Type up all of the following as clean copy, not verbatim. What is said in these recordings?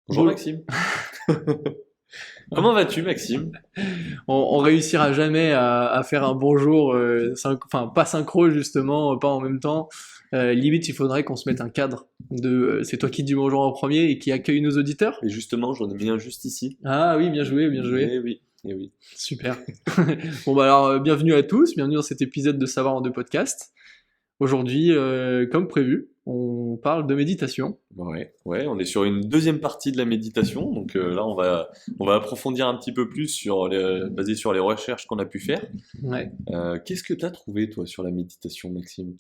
Bonjour Bon, Maxime. Comment vas-tu Maxime? on réussira jamais à faire un bonjour, enfin pas synchro justement, pas en même temps. Limite, il faudrait qu'on se mette un cadre de c'est toi qui dis bonjour en premier et qui accueille nos auditeurs. Et justement, j'en ai mis un juste ici. Ah oui, bien joué, bien joué. Eh oui, eh oui. Super. Bon bah alors, bienvenue à tous, bienvenue dans cet épisode de Savoir en deux podcast. Aujourd'hui, comme prévu, on parle de méditation. Ouais, on est sur une deuxième partie de la méditation. Donc là, on va approfondir un petit peu plus basé sur les recherches qu'on a pu faire. Ouais. Qu'est-ce que tu as trouvé toi sur la méditation, Maxime?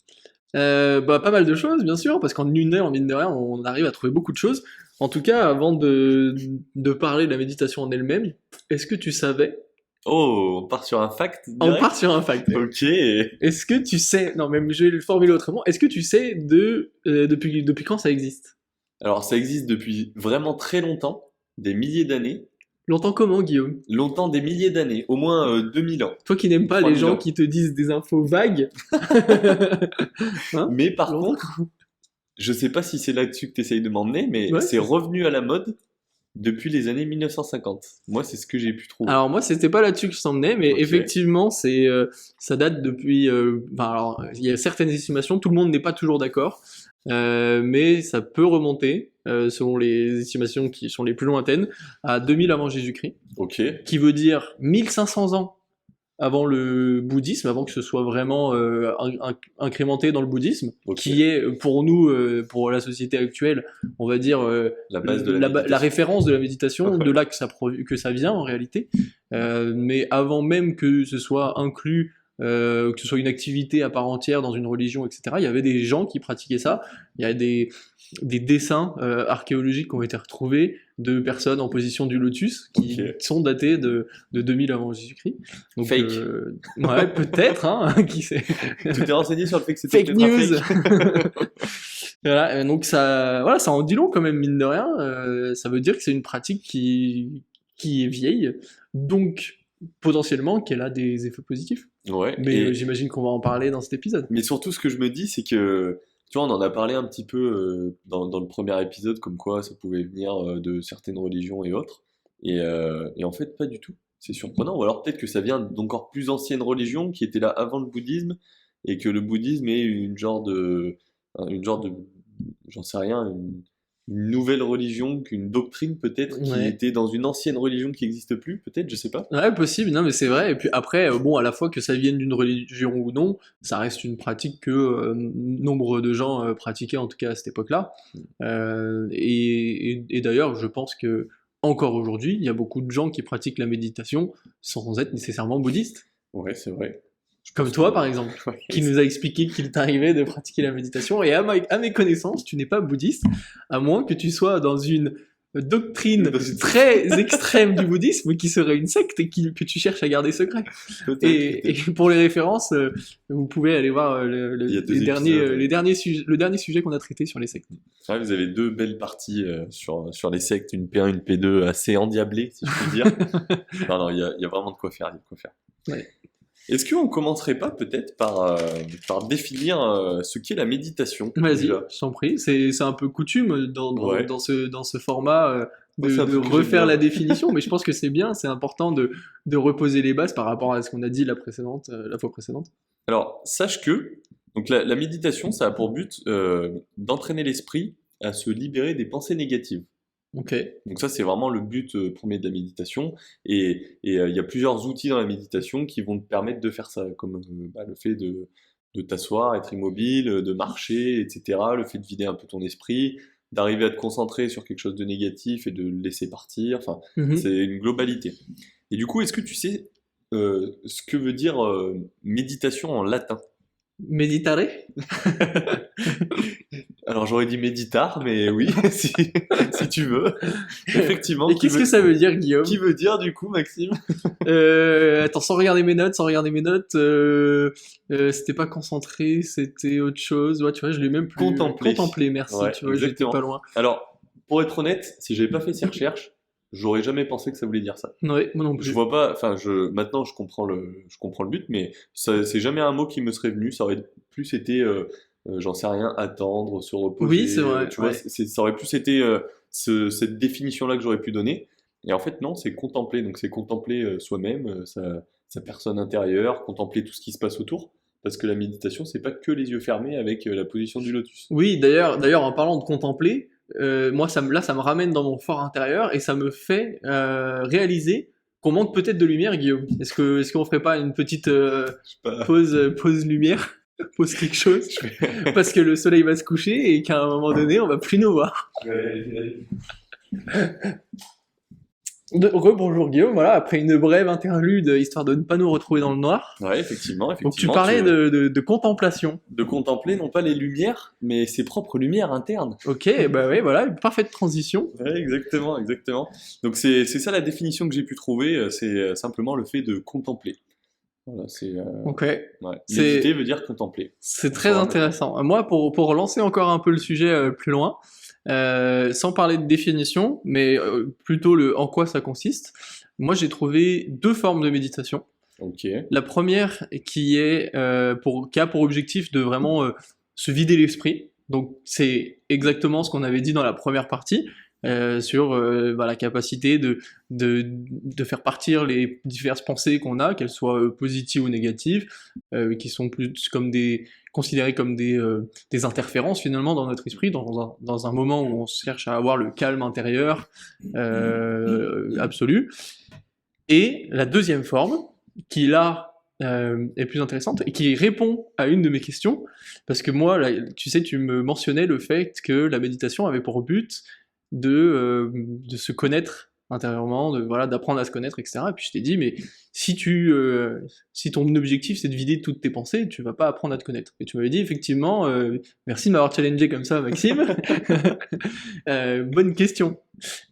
Bah, pas mal de choses, bien sûr, parce qu'en une heure, mine de rien, on arrive à trouver beaucoup de choses. En tout cas, avant de parler de la méditation en elle-même, est-ce que tu savais? Oh, on part sur un fact On part direct? sur un fact. Ok. Est-ce que tu sais, non, même je vais le formuler autrement, est-ce que tu sais depuis quand ça existe? Alors, ça existe depuis vraiment très longtemps, des milliers d'années. Longtemps comment, Guillaume? Longtemps, des milliers d'années, au moins 2000 ans, Toi qui n'aimes pas les 3000 gens ans. qui te disent des infos vagues, hein? Mais par Longtemps? contre, je sais pas si c'est là-dessus que tu essayes de m'emmener, mais Ouais, c'est c'est ça. revenu à la mode depuis les années 1950. Moi, c'est ce que j'ai pu trouver. Alors moi, c'était pas là-dessus que je s'en venais, mais Ok. effectivement, ça date depuis. Enfin, alors, il y a certaines estimations, tout le monde n'est pas toujours d'accord, mais ça peut remonter, selon les estimations qui sont les plus lointaines, à 2000 avant Jésus-Christ, Ok. qui veut dire 1500 ans avant le bouddhisme, avant que ce soit vraiment incrémenté dans le bouddhisme, Ok. qui est pour nous, pour la société actuelle, on va dire La base de la la méditation. référence de la méditation, Ouais. de là que ça vient en réalité. Mais avant même que ce soit inclus, que ce soit une activité à part entière dans une religion, etc., il y avait des gens qui pratiquaient ça. Il y a des dessins archéologiques qui ont été retrouvés de personnes en position du lotus qui Ok. sont datés de 2000 avant Jésus-Christ. Donc, Fake. ouais, peut-être, hein, qui sait. Tu t'es renseigné sur le fait que c'était Fake peut-être un news. fake? Voilà, donc voilà, ça en dit long quand même, mine de rien. Ça veut dire que c'est une pratique qui est vieille, donc potentiellement qu'elle a des effets positifs. Ouais. Mais j'imagine qu'on va en parler dans cet épisode. Mais surtout, ce que je me dis, c'est que, tu vois, on en a parlé un petit peu dans le premier épisode, comme quoi ça pouvait venir de certaines religions et autres. Et en fait, pas du tout. C'est surprenant. Ou alors peut-être que ça vient d'encore plus anciennes religions qui étaient là avant le bouddhisme, et que le bouddhisme est une genre de, j'en sais rien, une nouvelle religion, qu'une doctrine peut-être qui Ouais. était dans une ancienne religion qui n'existe plus, peut-être, je sais pas. Ouais, possible, non, mais c'est vrai. Et puis après, bon, à la fois que ça vienne d'une religion ou non, ça reste une pratique que nombre de gens pratiquaient, en tout cas à cette époque-là. Et d'ailleurs, je pense que encore aujourd'hui, il y a beaucoup de gens qui pratiquent la méditation sans être nécessairement bouddhistes. Ouais, c'est vrai. Je Comme pense toi, que... par exemple, Ouais, qui nous a expliqué qu'il t'arrivait de pratiquer la méditation. Et à mes connaissances, tu n'es pas bouddhiste, à moins que tu sois dans une doctrine Dans une- très extrême du bouddhisme qui serait une secte et que tu cherches à garder secret. peut-être, Et peut-être. pour les références, vous pouvez aller voir Il y a deux les derniers, épisodes. le dernier sujet qu'on a traité sur les sectes. C'est vrai, vous avez deux belles parties sur les sectes, une P1, une P2 assez endiablées, si je puis dire. Non, il y a vraiment de quoi faire, il y a de quoi faire. Ouais. Est-ce qu'on commencerait pas peut-être par définir ce qu'est la méditation Vas-y, déjà? je t'en prie. C'est un peu coutume Ouais. dans ce format Moi, c'est un de truc que j'aime refaire bien. la définition, mais je pense que c'est bien, c'est important de reposer les bases par rapport à ce qu'on a dit la fois précédente. Alors, sache que donc la méditation, ça a pour but d'entraîner l'esprit à se libérer des pensées négatives. Ok. Donc ça, c'est vraiment le but premier de la méditation. Et il y a plusieurs outils dans la méditation qui vont te permettre de faire ça, comme le fait de t'asseoir, être immobile, de marcher, etc. Le fait de vider un peu ton esprit, d'arriver à te concentrer sur quelque chose de négatif et de le laisser partir. Enfin, Mhm. c'est une globalité. Et du coup, est-ce que tu sais ce que veut dire méditation en latin? Meditare? Alors j'aurais dit méditar, mais oui, si tu veux. Effectivement, Et qu'est-ce que ça veut dire, Guillaume? qui veut dire du coup, Maxime? Attends, sans regarder mes notes, c'était pas concentré, c'était autre chose. Ouais, tu vois, je l'ai même plus. Contempler. Contemplé, merci. Ouais, Tu vois, j'étais exactement. pas loin. Alors, pour être honnête, si j'avais pas fait ces recherches, j'aurais jamais pensé que ça voulait dire ça. Ouais, moi non Je plus. vois pas, enfin, maintenant je comprends le but, mais ça, c'est jamais un mot qui me serait venu. Ça aurait plus été, j'en sais rien, attendre, se reposer. Oui, c'est vrai. Tu vois, Ouais. ça aurait plus été cette définition-là que j'aurais pu donner. Et en fait, non, c'est contempler. Donc, c'est contempler soi-même, sa personne intérieure, contempler tout ce qui se passe autour. Parce que la méditation, c'est pas que les yeux fermés avec la position du lotus. Oui, d'ailleurs, en parlant de contempler, moi, ça me ramène dans mon fort intérieur et ça me fait réaliser qu'on manque peut-être de lumière, Guillaume. Est-ce qu'on ferait pas une petite Je sais pas. pause lumière, pause quelque chose, parce que le soleil va se coucher et qu'à un moment donné, on va plus nous voir. Bonjour Guillaume, voilà, après une brève interlude, histoire de ne pas nous retrouver dans le noir. Ouais, effectivement. Donc tu parlais de contemplation. De contempler non pas les lumières, mais ses propres lumières internes. Ok, bah ouais, voilà, une parfaite transition. Ouais, exactement. Donc c'est ça la définition que j'ai pu trouver, c'est simplement le fait de contempler. Voilà, Ok, ouais. C'est- Méditer veut dire contempler. c'est On très saura intéressant. Moi, pour relancer encore un peu le sujet plus loin, sans parler de définition, mais plutôt en quoi ça consiste, moi j'ai trouvé deux formes de méditation. Ok. La première qui a pour objectif de vraiment se vider l'esprit. Donc c'est exactement ce qu'on avait dit dans la première partie sur la capacité de faire partir les diverses pensées qu'on a, qu'elles soient positives ou négatives, qui sont plus comme considérées comme des interférences finalement dans notre esprit, dans un moment où on cherche à avoir le calme intérieur absolu. Et la deuxième forme, qui là est plus intéressante et qui répond à une de mes questions, parce que moi, là, tu sais, tu me mentionnais le fait que la méditation avait pour but de se connaître intérieurement, d'apprendre à se connaître, etc. Et puis je t'ai dit, mais si ton objectif c'est de vider toutes tes pensées, tu vas pas apprendre à te connaître. Et tu m'avais dit effectivement, merci de m'avoir challengé comme ça, Maxime. Bonne question.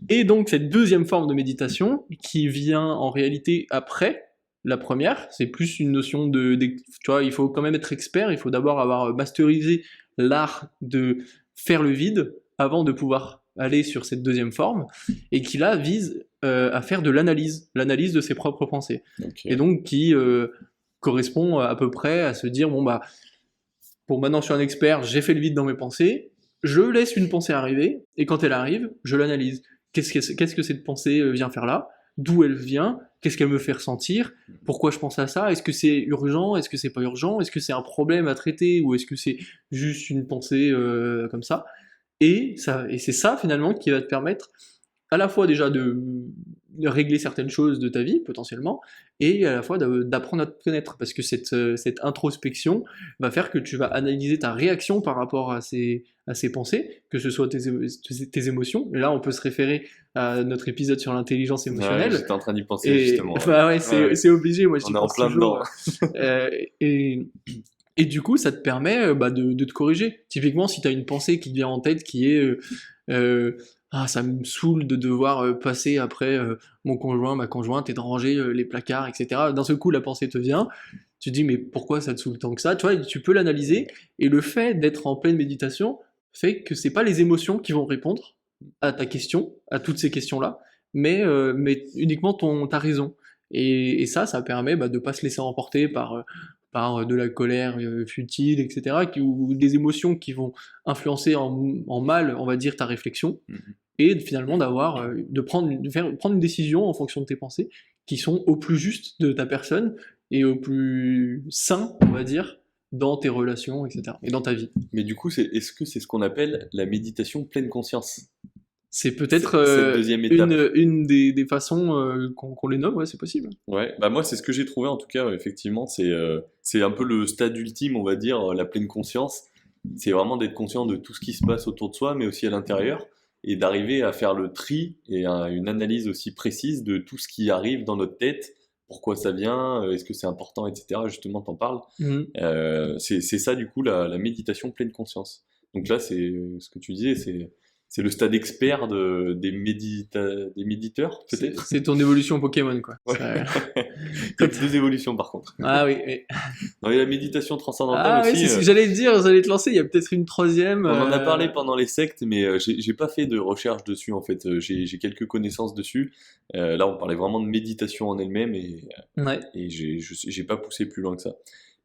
Et donc cette deuxième forme de méditation, qui vient en réalité après la première, c'est plus une notion tu vois, il faut quand même être expert, il faut d'abord avoir masterisé l'art de faire le vide avant de pouvoir aller sur cette deuxième forme, et qui là vise à faire de l'analyse de ses propres pensées. Ok. Et donc qui correspond à peu près à se dire, bon bah, pour maintenant je suis un expert, j'ai fait le vide dans mes pensées, je laisse une pensée arriver, et quand elle arrive, je l'analyse. Qu'est-ce que cette pensée vient faire là? D'où elle vient? Qu'est-ce qu'elle me fait ressentir? Pourquoi je pense à ça? Est-ce que c'est urgent? Est-ce que c'est pas urgent? Est-ce que c'est un problème à traiter? Ou est-ce que c'est juste une pensée comme ça? Et c'est ça finalement qui va te permettre à la fois déjà de régler certaines choses de ta vie potentiellement, et à la fois d'apprendre à te connaître, parce que cette introspection va faire que tu vas analyser ta réaction par rapport à ces pensées, que ce soit tes émotions. Et là, on peut se référer à notre épisode sur l'intelligence Ouais, émotionnelle. j'étais en train d'y penser Et justement. bah ouais, c'est obligé, moi j'y On est en pense plein toujours. dedans. Euh, et, et du coup, ça te permet de te corriger. Typiquement, si tu as une pensée qui te vient en tête qui est ah, ça me saoule de devoir passer après mon conjoint, ma conjointe, et de ranger les placards, etc. D'un seul coup, la pensée te vient. Tu te dis, mais pourquoi ça te saoule tant que ça? Tu vois, tu peux l'analyser. Et le fait d'être en pleine méditation fait que c'est pas les émotions qui vont répondre à ta question, à toutes ces questions-là, mais uniquement ta raison. Et ça permet de pas se laisser emporter par de la colère futile, etc., ou des émotions qui vont influencer en mal, on va dire, ta réflexion, et finalement de prendre une décision en fonction de tes pensées, qui sont au plus juste de ta personne, et au plus sain, on va dire, dans tes relations, etc., et dans ta vie. Mais du coup, est-ce que c'est ce qu'on appelle la méditation pleine conscience? C'est peut-être Cette deuxième étape. une des façons qu'on les nomme, ouais, c'est possible. Ouais, bah moi c'est ce que j'ai trouvé en tout cas, effectivement, c'est un peu le stade ultime, on va dire, la pleine conscience. C'est vraiment d'être conscient de tout ce qui se passe autour de soi, mais aussi à l'intérieur, et d'arriver à faire le tri et une analyse aussi précise de tout ce qui arrive dans notre tête, pourquoi ça vient, est-ce que c'est important, etc. Justement, t'en parles. Mhm. C'est ça du coup la méditation pleine conscience. Donc là, c'est ce que tu disais, c'est le stade expert des méditeurs, peut-être. C'est ton évolution Pokémon, quoi. Ouais. Il y a deux évolutions par contre. Ah oui, oui. Non, et la méditation transcendantale Ah oui, aussi. c'est ce que j'allais te dire, j'allais te lancer, il y a peut-être une troisième. On en a parlé pendant les sectes, mais j'ai pas fait de recherche dessus en fait. J'ai quelques connaissances dessus. Là, on parlait vraiment de méditation en elle-même Ouais. et j'ai pas poussé plus loin que ça.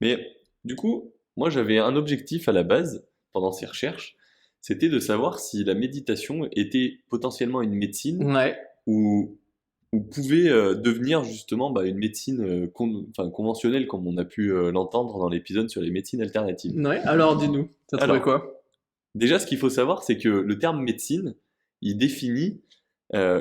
Mais du coup, moi j'avais un objectif à la base pendant ces recherches, c'était de savoir si la méditation était potentiellement une médecine Ouais, ou pouvait devenir justement une médecine conventionnelle comme on a pu l'entendre dans l'épisode sur les médecines alternatives. ouais. Alors, dis-nous, t'as trouvé Alors, quoi? déjà, ce qu'il faut savoir, c'est que le terme médecine, il définit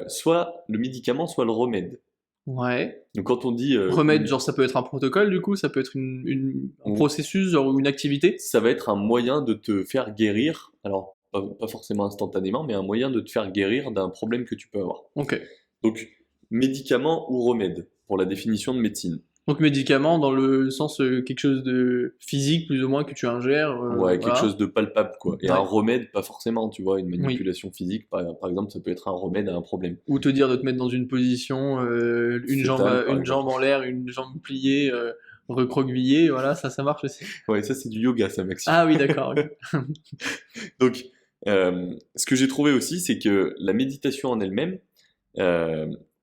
soit le médicament, soit le remède. Ouais. Donc quand on dit Remède, genre, ça peut être un protocole, du coup, ça peut être un processus, genre, ou une activité. ça va être un moyen de te faire guérir, alors pas forcément instantanément, mais un moyen de te faire guérir d'un problème que tu peux avoir. Ok. Donc, médicament ou remède, pour la définition de médecine. Donc, médicament, dans le sens quelque chose de physique, plus ou moins, que tu ingères. Ouais, quelque voilà. chose de palpable, quoi. Et Ouais. un remède, pas forcément, tu vois, une manipulation physique, par exemple, ça peut être un remède à un problème. Ou te dire de te mettre dans une position, une jambe, Fétale, par une jambe en l'air, une jambe pliée, recroquevillée, voilà, ça marche aussi. Ouais, ça c'est du yoga, ça, Maxime. Ah oui, d'accord. Ok. Donc, ce que j'ai trouvé aussi, c'est que la méditation en elle-même,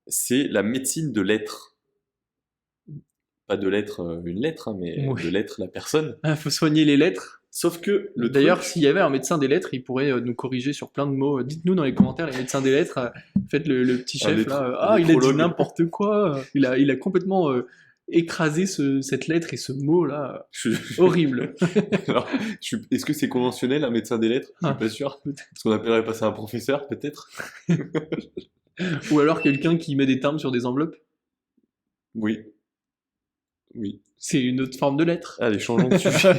c'est la médecine de l'être. Pas de l'être, une lettre, hein, mais Oui. de l'être, la personne. Ah, faut soigner les lettres. Sauf que le D'ailleurs, truc, s'il y avait un médecin des lettres, il pourrait nous corriger sur plein de mots. Dites-nous dans les commentaires, les médecins des lettres, faites le petit Un chef là. Ah, il a dit lettrologue. n'importe quoi. Il a complètement écrasé cette lettre et ce mot là. Horrible. Alors, est-ce que c'est conventionnel, un médecin des lettres? Je Ah, suis pas sûr. Est-ce qu'on appellerait pas ça un professeur, peut-être? Ou alors quelqu'un qui met des timbres sur des enveloppes. Oui. Oui. C'est une autre forme de lettre. Allez, changeons de sujet.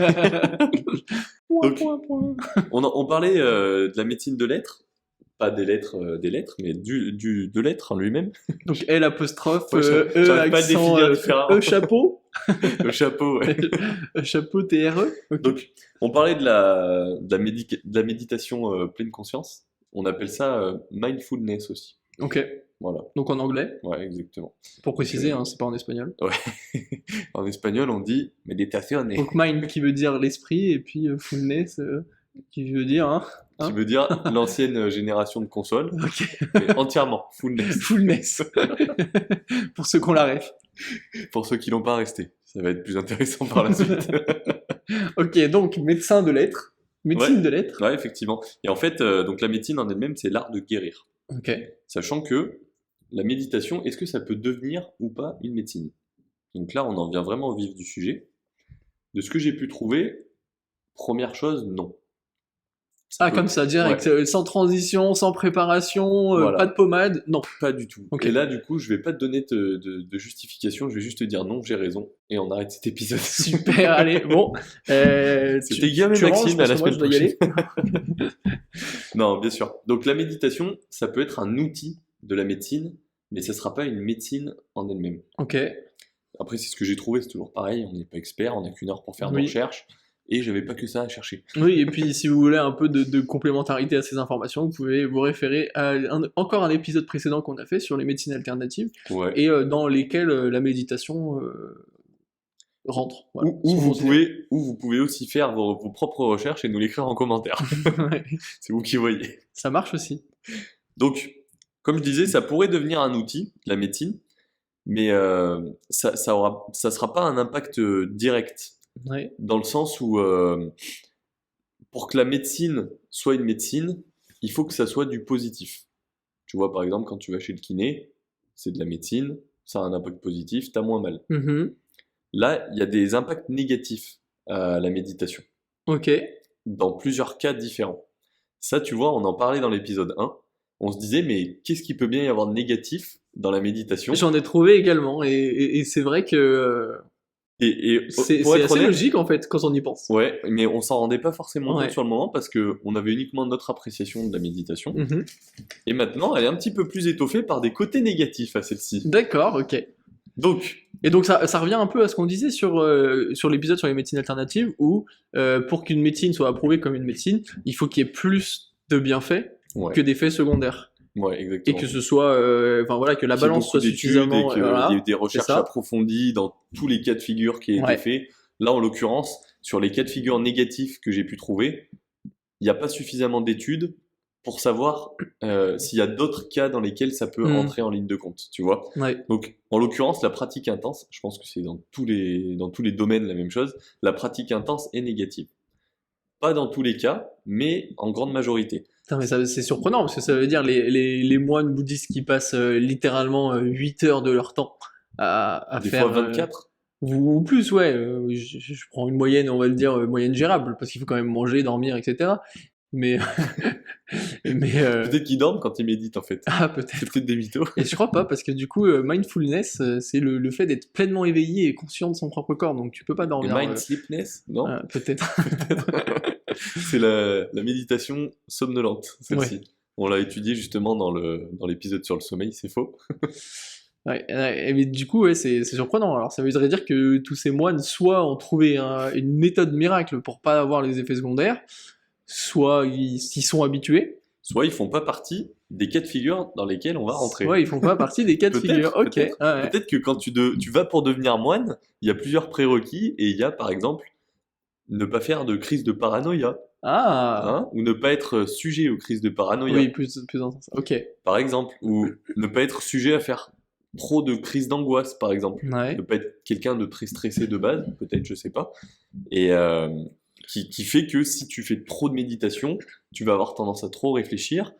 Donc, Point. on parlait de la médecine de l'être. Pas des lettres, mais de l'être en lui-même. Donc L apostrophe, Ouais, E j'arrive pas à le accent, définir différemment. E chapeau, Le chapeau, ouais. chapeau TRE. Ok. Donc, on parlait de la méditation pleine conscience. On appelle ça mindfulness aussi. Ok. Voilà. Donc en anglais, Ouais, exactement. pour préciser, Donc, hein, c'est pas en espagnol. En espagnol, on dit meditazione, Donc mind qui veut dire l'esprit et puis fullness qui veut dire hein, qui veut dire l'ancienne génération de consoles, ok. mais entièrement, fullness. Fullness. Pour ceux qu'on la ref. Pour ceux qui l'ont pas resté, ça va être plus intéressant par la suite. Ok, donc médecin de lettres. Médecine Ouais. de lettres. Ouais, effectivement. Et en fait, donc la médecine en elle-même, c'est l'art de guérir. Ok. Sachant que la méditation, est-ce que ça peut devenir ou pas une médecine? Donc là, on en vient vraiment au vif du sujet. De ce que j'ai pu trouver, première chose, non. Ah, comme ça, direct, sans transition, sans préparation, Voilà. pas de pommade, non. Pas du tout. Ok. Et là, du coup, je vais pas te donner de justification, je vais juste te dire non, j'ai raison, et on arrête cet épisode. Super, allez, bon. C'était Guillaume et tu ranges, Maxime, à la parce que moi, semaine je dois y prochaine. aller. Non, bien sûr. Donc la méditation, ça peut être un outil de la médecine, mais ça sera pas une médecine en elle-même. Ok. Après, c'est ce que j'ai trouvé, c'est toujours pareil, on n'est pas expert, on n'a qu'une heure pour faire nos Oui. recherches, et j'avais pas que ça à chercher. Oui, et puis si vous voulez un peu de complémentarité à ces informations, vous pouvez vous référer à encore un épisode précédent qu'on a fait sur les médecines alternatives, Ouais. et dans lesquels la méditation rentre. Voilà, Ou sont vous considérés. pouvez aussi faire vos propres recherches et nous l'écrire en commentaire. Ouais, C'est vous qui voyez. ça marche aussi. Donc, comme je disais, ça pourrait devenir un outil, la médecine, mais ça sera pas un impact direct, Ouais. dans le sens où pour que la médecine soit une médecine, il faut que ça soit du positif. Tu vois, par exemple, quand tu vas chez le kiné, c'est de la médecine, ça a un impact positif, t'as moins mal. Mhm. Là, il y a des impacts négatifs à la méditation, Ok. dans plusieurs cas différents. Ça, tu vois, on en parlait dans l'épisode 1. On se disait, mais qu'est-ce qui peut bien y avoir de négatif dans la méditation? J'en ai trouvé également, et c'est vrai que Et c'est pour être assez honnête, logique en fait quand on y pense. ouais, mais on s'en rendait pas forcément Ouais. compte sur le moment parce que on avait uniquement notre appréciation de la méditation. Mhm. Et maintenant, elle est un petit peu plus étoffée par des côtés négatifs à celle-ci. D'accord, ok. Donc, Et donc ça revient un peu à ce qu'on disait sur l'épisode sur les médecines alternatives, où pour qu'une médecine soit approuvée comme une médecine, il faut qu'il y ait plus de bienfaits ouais, que d'effets secondaires. ouais, Et exactement. que ce soit, enfin voilà, que la Qu'il y ait balance beaucoup soit d'études suffisamment. et qu'il Voilà, y ait eu des recherches ça. approfondies dans tous les cas de figure qui aient Ouais. été faits. Là, en l'occurrence, sur les cas de figure négatifs que j'ai pu trouver, il n'y a pas suffisamment d'études pour savoir s'il y a d'autres cas dans lesquels ça peut entrer en ligne de compte, tu vois. Ouais. Donc, en l'occurrence, la pratique intense, je pense que c'est dans tous les domaines la même chose, la pratique intense est négative. pas dans tous les cas, mais en grande majorité. Putain, mais c'est surprenant parce que ça veut dire les moines bouddhistes qui passent littéralement 8 heures de leur temps à Des faire fois 24. ou plus, ouais. Je prends une moyenne, on va le dire moyenne gérable parce qu'il faut quand même manger, dormir, etc. Mais mais Peut-être qu'ils dorment quand ils méditent en fait. ah C'est peut-être. peut-être des mythos. Et je crois pas parce que du coup mindfulness c'est le fait d'être pleinement éveillé et conscient de son propre corps donc tu peux pas Et dormir. mind sleepness, non? Peut-être. C'est la méditation somnolente, Ouais. celle-ci. On l'a étudié justement dans l'épisode sur le sommeil, c'est faux. Ouais, mais du coup, ouais, c'est surprenant. Alors, ça voudrait dire que tous ces moines, soit ont trouvé une méthode miracle pour pas avoir les effets secondaires, soit ils s'y sont habitués, Soit ils font pas partie des cas de figure dans lesquels on va rentrer. soit ils font pas partie des cas de figure. Peut-être, Ok. peut-être. Ah ouais. Peut-être que quand tu vas pour devenir moine, il y a plusieurs prérequis et il y a par exemple ne pas faire de crise de paranoïa, Ah, hein, ou ne pas être sujet aux crises de paranoïa, oui, plus dans ce sens. Ok. par exemple, ou ne pas être sujet à faire trop de crises d'angoisse, par exemple, Ouais. ne pas être quelqu'un de très stressé de base, peut-être, je sais pas, et qui fait que si tu fais trop de méditation, tu vas avoir tendance à trop réfléchir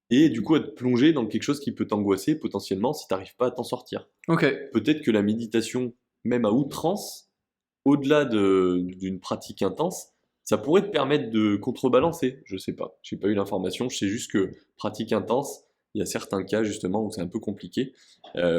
et du coup à te plonger dans quelque chose qui peut t'angoisser potentiellement si tu n'arrives pas à t'en sortir. Ok. Peut-être que la méditation, même à outrance, au-delà d'une pratique intense, ça pourrait te permettre de contrebalancer. Je sais pas, j'ai pas eu l'information, je sais juste que pratique intense, il y a certains cas justement où c'est un peu compliqué.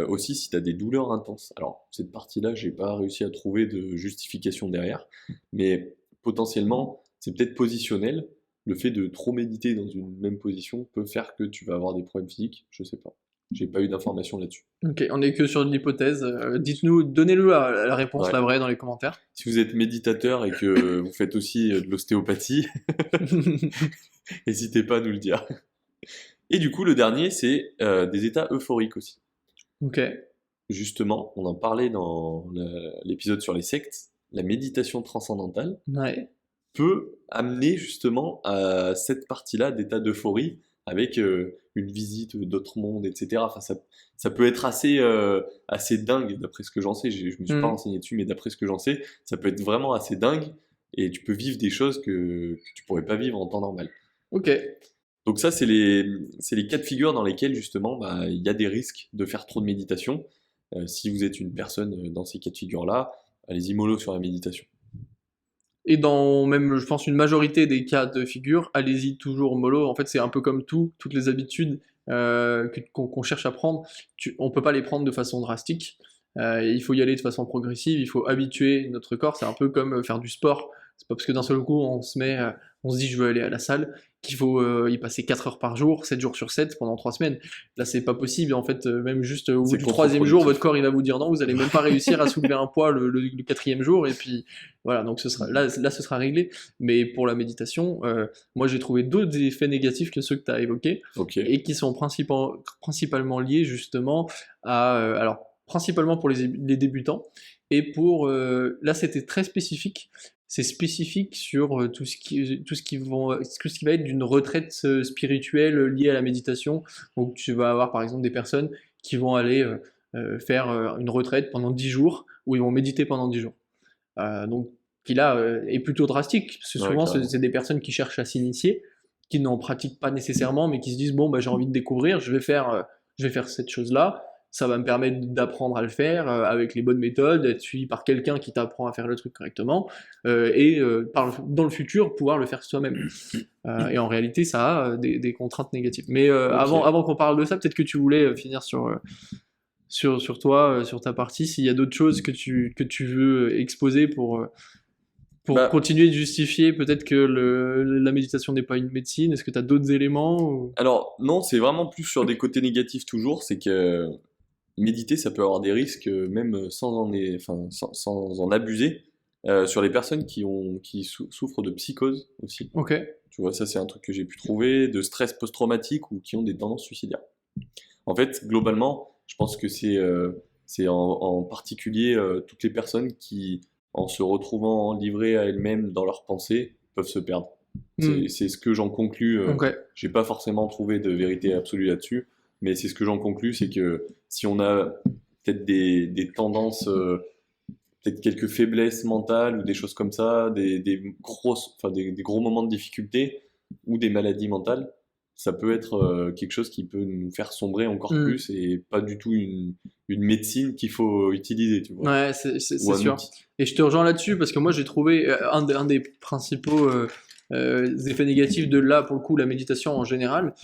Aussi si tu as des douleurs intenses. Alors cette partie-là, j'ai pas réussi à trouver de justification derrière, mais potentiellement c'est peut-être positionnel. Le fait de trop méditer dans une même position peut faire que tu vas avoir des problèmes physiques, je sais pas. J'ai pas eu d'informations là-dessus. Ok. On est que sur de l'hypothèse. Dites-nous, donnez-nous la réponse, Ouais. la vraie, dans les commentaires. Si vous êtes méditateur et que vous faites aussi de l'ostéopathie, n'hésitez pas à nous le dire. Et du coup, le dernier, c'est des états euphoriques aussi. Ok. Justement, on en parlait dans l'épisode sur les sectes, la méditation transcendantale Ouais. peut amener justement à cette partie-là d'état d'euphorie avec une visite d'autres mondes, etc. Enfin, ça peut être assez dingue, d'après ce que j'en sais. Je me suis pas Hmm. renseigné dessus, mais d'après ce que j'en sais, ça peut être vraiment assez dingue et tu peux vivre des choses que tu pourrais pas vivre en temps normal. Ok. Donc ça, c'est les cas de figure dans lesquels justement bah, il y a des risques de faire trop de méditation. Si vous êtes une personne dans ces cas de figure-là, allez-y mollo sur la méditation. Et dans même, je pense, une majorité des cas de figure, allez-y toujours mollo. En fait, c'est un peu comme toutes les habitudes qu'on cherche à prendre. On peut pas les prendre de façon drastique. Il faut y aller de façon progressive. Il faut habituer notre corps. C'est un peu comme faire du sport. C'est pas parce que d'un seul coup on se dit je veux aller à la salle qu'il faut y passer 4 heures par jour, 7 jours sur 7 pendant 3 semaines. Là, c'est pas possible. En fait, même juste au bout C'est du troisième jour, contre-productif. votre corps il va vous dire non, vous allez même pas réussir à soulever un poids le quatrième jour. Et puis voilà, donc là, ce sera réglé. Mais pour la méditation, moi j'ai trouvé d'autres effets négatifs que ceux que tu as évoqués Ok. et qui sont principalement liés justement alors principalement pour les débutants et là c'était très spécifique. C'est spécifique sur tout ce qui va être d'une retraite spirituelle liée à la méditation. Donc tu vas avoir par exemple des personnes qui vont aller faire une retraite pendant 10 jours où ils vont méditer pendant 10 jours. Donc, qui là est plutôt drastique, parce que Ouais, souvent carrément. c'est des personnes qui cherchent à s'initier, qui n'en pratiquent pas nécessairement, mais qui se disent bon bah j'ai envie de découvrir, je vais faire cette chose-là, ça va me permettre d'apprendre à le faire avec les bonnes méthodes, d'être suivi par quelqu'un qui t'apprend à faire le truc correctement, dans le futur pouvoir le faire soi-même. Et en réalité ça a des contraintes négatives. Mais Ok. avant qu'on parle de ça, peut-être que tu voulais finir sur toi, sur ta partie, s'il y a d'autres choses que tu veux exposer pour Bah, continuer de justifier peut-être que la méditation n'est pas une médecine. Est-ce que tu as d'autres éléments alors, non, c'est vraiment plus sur des côtés négatifs toujours. C'est que méditer, ça peut avoir des risques, même sans en abuser. Sur les personnes qui souffrent de psychose aussi. Ok, Tu vois, ça, c'est un truc que j'ai pu trouver, de stress post-traumatique ou qui ont des tendances suicidaires. En fait, globalement, je pense que c'est en particulier toutes les personnes qui, en se retrouvant livrées à elles-mêmes dans leurs pensées, peuvent se perdre. Hmm. C'est ce que j'en conclus. Ok, J'ai pas forcément trouvé de vérité absolue là-dessus, mais c'est ce que j'en conclus, c'est que si on a peut-être des tendances peut-être quelques faiblesses mentales ou des choses comme ça, des gros moments de difficulté ou des maladies mentales, ça peut être quelque chose qui peut nous faire sombrer encore Hmm. plus et pas du tout une médecine qu'il faut utiliser, tu vois. Ouais, Ou c'est un sûr. outil. Et je te rejoins là-dessus parce que moi j'ai trouvé un des principaux effets négatifs de là, pour le coup, la méditation en général.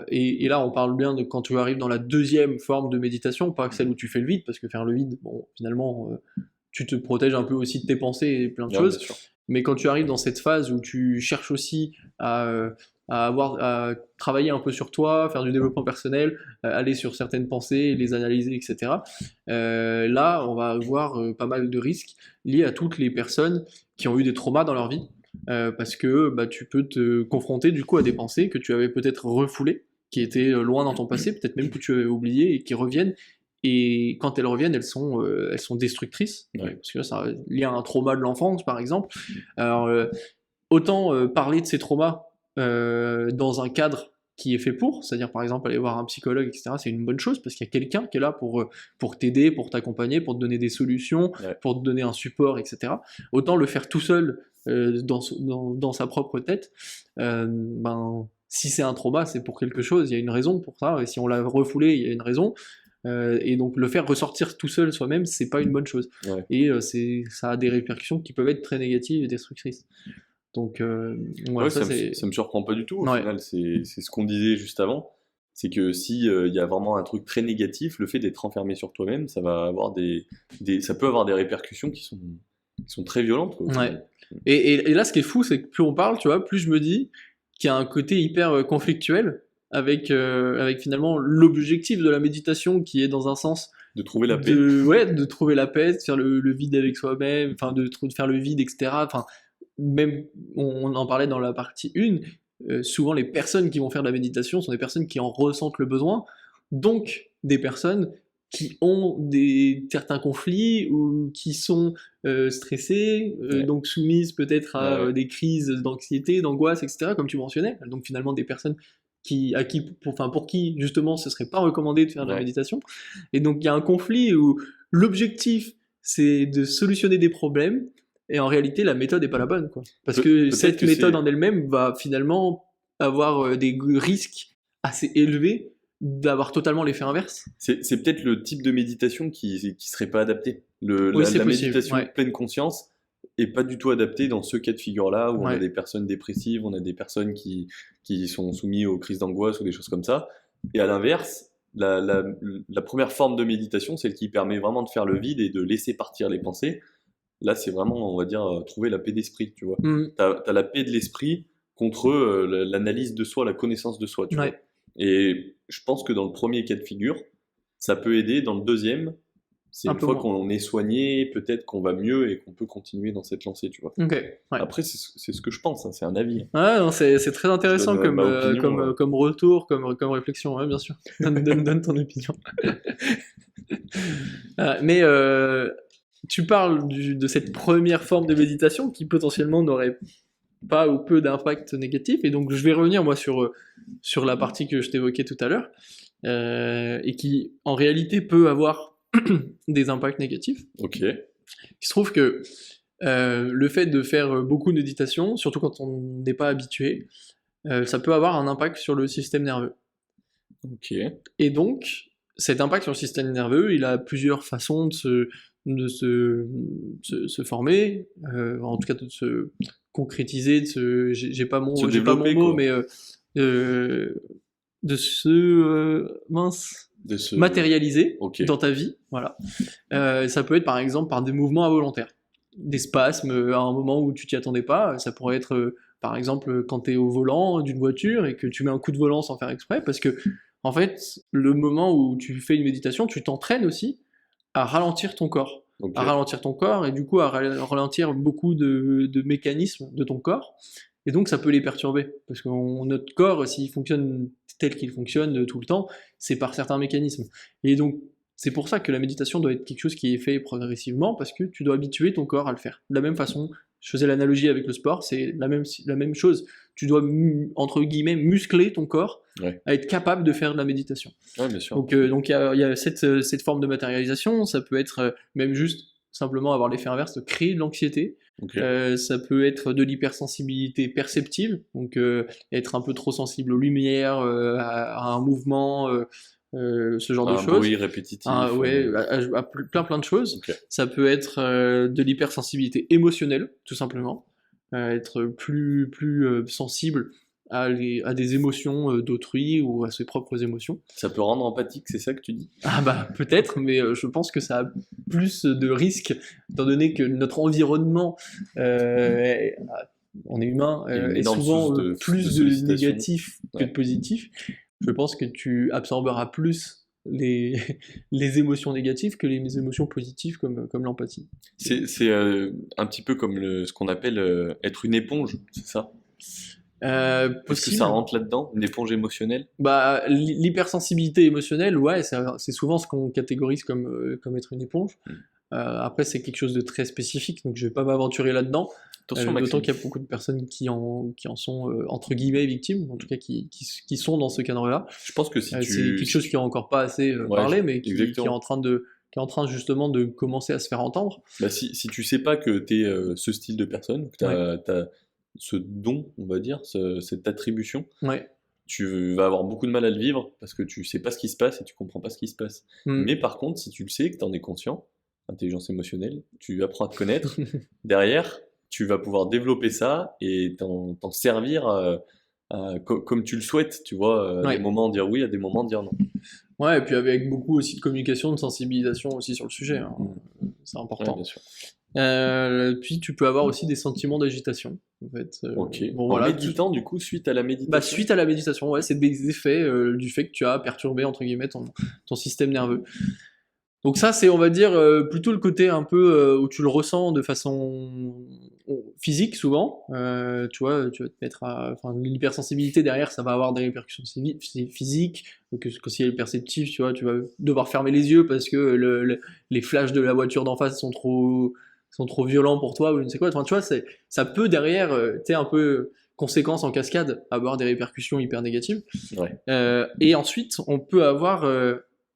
Et là, on parle bien de quand tu arrives dans la deuxième forme de méditation, pas que celle où tu fais le vide, parce que faire le vide, bon, finalement, tu te protèges un peu aussi de tes pensées et plein de Ouais, bien choses. sûr. Mais quand tu arrives dans cette phase où tu cherches aussi à travailler un peu sur toi, faire du développement personnel, aller sur certaines pensées, les analyser, etc. Là, on va avoir pas mal de risques liés à toutes les personnes qui ont eu des traumas dans leur vie, parce que bah, tu peux te confronter du coup à des pensées que tu avais peut-être refoulées, qui étaient loin dans ton passé, peut-être même que tu avais oubliées et qui reviennent. Et quand elles reviennent, elles sont destructrices, Ouais. parce que ça lié à un trauma de l'enfance, par exemple. Alors, autant parler de ces traumas dans un cadre qui est fait pour, c'est-à-dire par exemple aller voir un psychologue, etc., c'est une bonne chose parce qu'il y a quelqu'un qui est là pour t'aider, pour t'accompagner, pour te donner des solutions, Ouais. pour te donner un support, etc. Autant le faire tout seul dans sa propre tête, ben, si c'est un trauma, c'est pour quelque chose, il y a une raison pour ça, et si on l'a refoulé, il y a une raison. Et donc le faire ressortir tout seul soi-même, c'est pas une bonne chose. Ouais. Et ça a des répercussions qui peuvent être très négatives et destructrices. Donc voilà, Ouais, ça c'est. ça me surprend pas du tout. Au Ouais. final, c'est ce qu'on disait juste avant. C'est que si il y a vraiment un truc très négatif, le fait d'être enfermé sur toi-même, ça va avoir ça peut avoir des répercussions qui sont très violentes, quoi, au Ouais. final. Et là, ce qui est fou, c'est que plus on parle, tu vois, plus je me dis qu'il y a un côté hyper conflictuel avec finalement l'objectif de la méditation qui est dans un sens De trouver la paix. de trouver la paix, de faire le vide avec soi-même, enfin de faire le vide, etc. Enfin, même, on en parlait dans la partie 1, souvent les personnes qui vont faire de la méditation sont des personnes qui en ressentent le besoin, donc des personnes qui ont certains conflits ou qui sont stressées, Ouais. donc soumises peut-être à Ouais. des crises d'anxiété, d'angoisse, etc., comme tu mentionnais. Donc finalement des personnes pour qui justement ce serait pas recommandé de faire de la Ouais. méditation. Et donc il y a un conflit où l'objectif c'est de solutionner des problèmes, et en réalité la méthode est pas la bonne, quoi. Parce que Peut-être cette que méthode c'est en elle-même va finalement avoir des risques assez élevés d'avoir totalement l'effet inverse. c'est peut-être le type de méditation qui serait pas adapté. Oui, c'est La possible. méditation Ouais. pleine conscience est pas du tout adaptée dans ce cas de figure-là où on a Ouais. des personnes dépressives, on a des personnes qui sont soumises aux crises d'angoisse ou des choses comme ça. Et à l'inverse, la première forme de méditation, celle qui permet vraiment de faire le vide et de laisser partir les pensées. Là, c'est vraiment, on va dire, trouver la paix d'esprit, tu vois. Mm. T'as la paix de l'esprit contre l'analyse de soi, la connaissance de soi, tu vois. Ouais. Et je pense que dans le premier cas de figure, ça peut aider. Dans le deuxième, c'est Un une peu fois moins. qu'on est soigné, peut-être qu'on va mieux et qu'on peut continuer dans cette lancée, tu vois. Ok. Ouais. Après, c'est ce que je pense, hein, c'est un avis. Ouais, non, c'est très intéressant Je donne ma opinion. comme retour, comme réflexion, ouais, bien sûr. Donne ton opinion. Mais tu parles de cette première forme de méditation qui potentiellement n'aurait pas ou peu d'impact négatif, et donc je vais revenir moi sur la partie que je t'évoquais tout à l'heure, et qui en réalité peut avoir des impacts négatifs. Ok, Il se trouve que le fait de faire beaucoup de méditation, surtout quand on n'est pas habitué, ça peut avoir un impact sur le système nerveux. ok, Et donc, cet impact sur le système nerveux, il a plusieurs façons se former, en tout cas de se concrétiser, j'ai pas Se j'ai pas mon développer, mot, quoi. mais de se De se... matérialiser Ok, dans ta vie, voilà. Ça peut être par exemple par des mouvements involontaires, des spasmes à un moment où tu t'y attendais pas. Ça pourrait être par exemple quand tu es au volant d'une voiture et que tu mets un coup de volant sans faire exprès, parce que en fait, le moment où tu fais une méditation, tu t'entraînes aussi à ralentir ton corps. ok, À ralentir ton corps et du coup à ralentir beaucoup de mécanismes de ton corps. Et donc ça peut les perturber. Parce que notre corps, s'il fonctionne tel qu'il fonctionne tout le temps, c'est par certains mécanismes. Et donc c'est pour ça que la méditation doit être quelque chose qui est fait progressivement, parce que tu dois habituer ton corps à le faire. De la même façon, je faisais l'analogie avec le sport, c'est la même chose. Tu dois, entre guillemets, muscler ton corps ouais, à être capable de faire de la méditation. ouais, bien sûr. Donc il y a cette forme de matérialisation, ça peut être même juste simplement avoir l'effet inverse de créer de l'anxiété. Ok. Ça peut être de l'hypersensibilité perceptive, donc être un peu trop sensible aux lumières, à un mouvement, ce genre de Un choses. bruit répétitif. Ouais, à plein de choses. Ok. Ça peut être de l'hypersensibilité émotionnelle, tout simplement. Être plus sensible à des émotions d'autrui ou à ses propres émotions. Ça peut rendre empathique, c'est ça que tu dis? Ah bah peut-être, mais je pense que ça a plus de risques, étant donné que notre environnement, on est humain, Il y a une est énorme souvent source de plus de sollicitation. négatif que Ouais. de positif. Je pense que tu absorberas plus les, les émotions négatives que les émotions positives comme l'empathie. C'est un petit peu comme ce qu'on appelle être une éponge, c'est ça? Est-ce que Possible. ça rentre là-dedans, une éponge émotionnelle? Bah, l'hypersensibilité émotionnelle, ouais, c'est souvent ce qu'on catégorise comme être une éponge. Après, c'est quelque chose de très spécifique, donc je vais pas m'aventurer là-dedans. Attention, D'autant Maxime. qu'il y a beaucoup de personnes qui en sont entre guillemets victimes, en tout cas qui sont dans ce cadre-là. Je pense que si C'est tu... quelque chose qui est encore pas assez Ouais, parlé, mais qui est exactement. en train justement de commencer à se faire entendre. Bah, si tu sais pas que t'es ce style de personne, que t'as ce don, on va dire, cette attribution, Ouais. tu vas avoir beaucoup de mal à le vivre parce que tu sais pas ce qui se passe et tu comprends pas ce qui se passe. Mm. Mais par contre, si tu le sais, que tu en es conscient, intelligence émotionnelle, tu apprends à te connaître, derrière, tu vas pouvoir développer ça et t'en servir comme tu le souhaites, tu vois, à Ouais. des moments dire oui, à des moments dire non. Ouais, et puis avec beaucoup aussi de communication, de sensibilisation aussi sur le sujet, hein. C'est Ouais, important. bien sûr. Puis tu peux avoir aussi des sentiments d'agitation, en fait. Ok. Bon, En voilà, méditant, du coup, suite à la méditation. bah, suite à la méditation, ouais, c'est des effets du fait que tu as perturbé, entre guillemets, ton système nerveux. Donc ça, c'est, on va dire, plutôt le côté un peu où tu le ressens de façon physique, souvent. Tu vois, tu vas te mettre à... Enfin, l'hypersensibilité, derrière, ça va avoir des répercussions physiques. Donc, que si elle est perceptive, tu vois, tu vas devoir fermer les yeux parce que les flashs de la voiture d'en face sont trop violents pour toi, ou je ne sais quoi. Enfin, tu vois, ça peut, derrière, tu sais, un peu conséquences en cascade, avoir des répercussions hyper négatives. Ouais. Et ensuite, on peut avoir...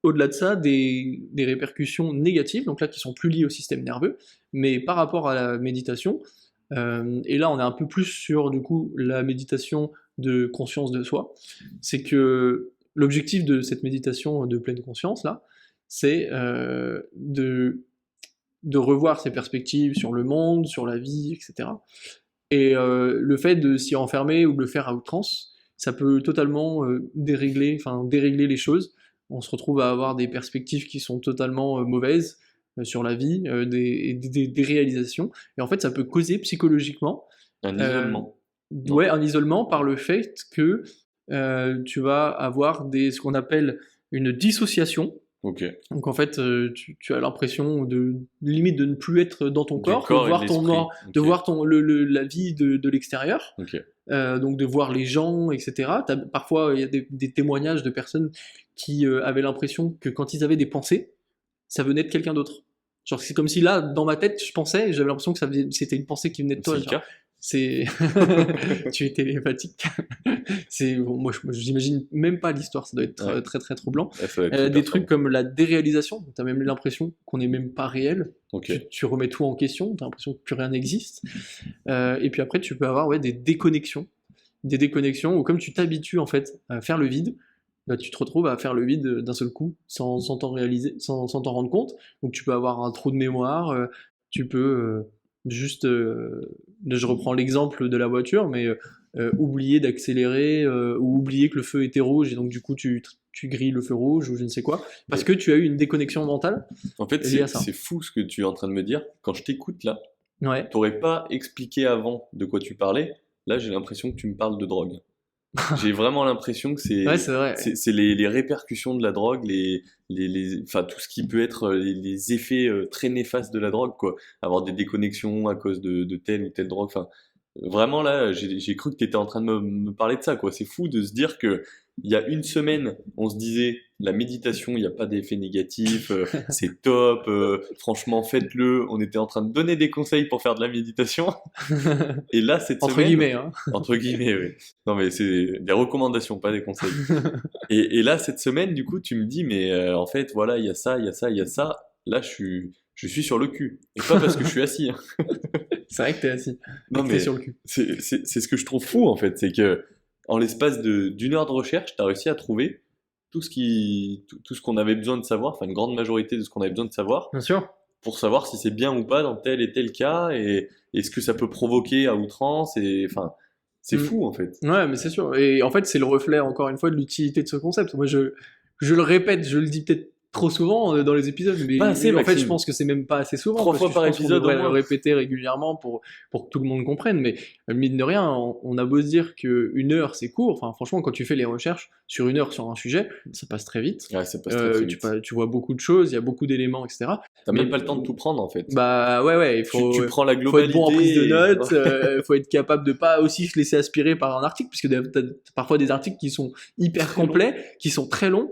au-delà de ça, des répercussions négatives, donc là qui sont plus liées au système nerveux, mais par rapport à la méditation, et là on est un peu plus sur du coup la méditation de conscience de soi, c'est que l'objectif de cette méditation de pleine conscience là, c'est de revoir ses perspectives sur le monde, sur la vie, etc. Et le fait de s'y enfermer ou de le faire à outrance, ça peut totalement dérégler les choses. On se retrouve à avoir des perspectives qui sont totalement mauvaises sur la vie, des réalisations. Et en fait, ça peut causer psychologiquement Un isolement. ouais, un isolement par le fait que tu vas avoir ce qu'on appelle une dissociation. Ok. Donc en fait, tu as l'impression limite de ne plus être dans ton Du corps, corps de et voir de ton l'esprit. de Ok. voir la vie de l'extérieur, Ok. donc de voir les gens, etc. Parfois, il y a des témoignages de personnes qui avaient l'impression que quand ils avaient des pensées, ça venait de quelqu'un d'autre. Genre c'est comme si là, dans ma tête, je pensais, et j'avais l'impression que c'était une pensée qui venait de toi. C'est le Genre. cas. C'est tu es télépathique. Bon, moi, j'imagine même pas l'histoire, ça doit être Ouais. très très troublant. Ouais, ça va être Des super trucs comme la déréalisation, tu as même l'impression qu'on n'est même pas réel. Ok. Tu remets tout en question, tu as l'impression que plus rien n'existe. Et puis après, tu peux avoir des déconnexions. Des déconnexions où, comme tu t'habitues en fait à faire le vide, bah, tu te retrouves à faire le vide d'un seul coup, sans t'en rendre compte. Donc tu peux avoir un trou de mémoire, tu peux juste. Je reprends l'exemple de la voiture, mais oublier d'accélérer ou oublier que le feu était rouge et donc du coup tu grilles le feu rouge ou je ne sais quoi, parce que tu as eu une déconnexion mentale En fait, liée à ça. c'est fou ce que tu es en train de me dire. Quand je t'écoute là, Ouais. t'aurais pas expliqué avant de quoi tu parlais. Là, j'ai l'impression que tu me parles de drogue. J'ai vraiment l'impression que Ouais, c'est vrai. c'est les répercussions de la drogue, enfin, tout ce qui peut être les effets très néfastes de la drogue, quoi. Avoir des déconnexions à cause de telle ou telle drogue. Enfin, vraiment là, j'ai cru que tu étais en train de me parler de ça, quoi. C'est fou de se dire que il y a une semaine, on se disait la méditation, il n'y a pas d'effet négatif, c'est top, franchement faites-le. On était en train de donner des conseils pour faire de la méditation. Et là, cette Entre semaine, guillemets, hein. entre guillemets, oui. Non, mais c'est des recommandations, pas des conseils. Et là, cette semaine, du coup, tu me dis, mais en fait, voilà, il y a ça, il y a ça, il y a ça. Là, je je suis sur le cul. Et pas parce que je suis assis, hein. C'est vrai que t'es assis. Non, Et que t'es mais sur le cul. c'est ce que je trouve fou, en fait. C'est que, en l'espace d'une heure de recherche, tu as réussi à trouver tout ce qu'on avait besoin de savoir, enfin, une grande majorité de ce qu'on avait besoin de savoir, Bien sûr. pour savoir si c'est bien ou pas dans tel et tel cas, et ce que ça peut provoquer à outrance, et enfin, c'est Mm. fou, en fait. Ouais, mais c'est sûr. Et en fait, c'est le reflet, encore une fois, de l'utilité de ce concept. Moi, je le répète, je le dis peut-être trop souvent dans les épisodes, mais Pas assez, en fait, je Maxime. pense que c'est même pas assez souvent. 3 parce fois que je par pense qu'on épisode, devrait au le moins. répéter régulièrement pour que tout le monde comprenne. Mais mine de rien, on a beau se dire qu'une heure, c'est court. Enfin, franchement, quand tu fais les recherches sur une heure sur un sujet, ça passe très vite. Ouais, ça passe très, très vite. Tu vois beaucoup de choses, il y a beaucoup d'éléments, etc. T'as Mais même pas le temps de tout prendre, en fait. bah ouais, il Tu prends la faut être bon en prise de globalité. notes, faut être capable de pas aussi se laisser aspirer par un article, puisque t'as parfois des articles qui sont hyper Très longs. complets, qui sont très longs.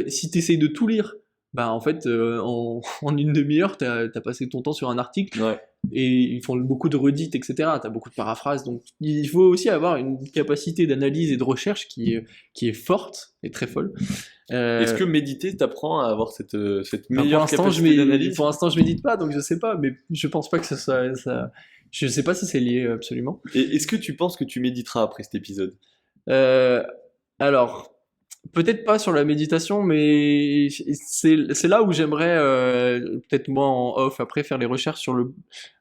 Si tu essayes de tout lire, bah en fait, en une demi-heure, t'as passé ton temps sur un article, Ouais. et ils font beaucoup de redites, etc. T'as beaucoup de paraphrases, donc il faut aussi avoir une capacité d'analyse et de recherche qui est forte et très folle. Est-ce que méditer t'apprend à avoir cette Enfin, meilleure capacité d'analyse? pour l'instant, je médite pas, donc je sais pas, mais je pense pas que ce soit ça. Je sais pas si c'est lié absolument. Et est-ce que tu penses que tu méditeras après cet épisode? Euh, alors, peut-être pas sur la méditation, mais c'est là où j'aimerais peut-être moi en off après faire les recherches sur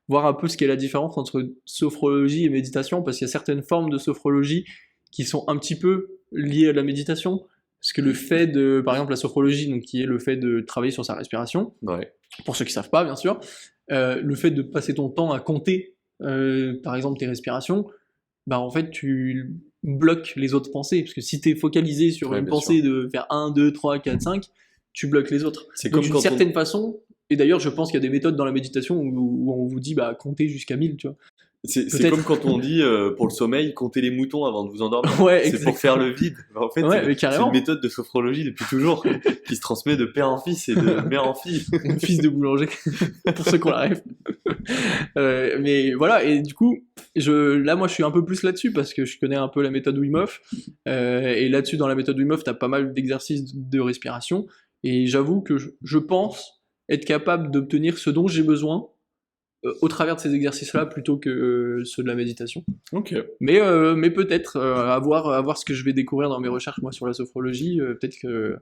voir un peu ce qu'est la différence entre sophrologie et méditation, parce qu'il y a certaines formes de sophrologie qui sont un petit peu liées à la méditation. Parce que le fait de, par exemple, la sophrologie, donc qui est le fait de travailler sur sa respiration, Ouais. pour ceux qui savent pas, bien sûr, le fait de passer ton temps à compter, par exemple, tes respirations, bah en fait, tu bloques les autres pensées. Parce que si tu es focalisé sur Ouais, une bien pensée sûr. de faire 1, 2, 3, 4, 5, tu bloques les autres. C'est Donc comme d'une quand certaine façon, et d'ailleurs, je pense qu'il y a des méthodes dans la méditation où on vous dit, bah, compter jusqu'à 1000, tu vois. c'est Peut-être. comme quand on dit pour le sommeil, comptez les moutons avant de vous endormir. Ouais, C'est pour faire le vide. En fait, Ouais, mais c'est carrément. une méthode de sophrologie depuis toujours, qui se transmet de père en fils et de mère en fille. Fils de boulanger, pour ceux qui ont la rêve. Mais voilà, et du coup, là, moi, je suis un peu plus là-dessus parce que je connais un peu la méthode Wim Hof. Et là-dessus, dans la méthode Wim Hof, t'as pas mal d'exercices de respiration. Et j'avoue que je pense être capable d'obtenir ce dont j'ai besoin au travers de ces exercices-là plutôt que ceux de la méditation. Ok. Mais peut-être, à voir ce que je vais découvrir dans mes recherches, moi, sur la sophrologie, peut-être que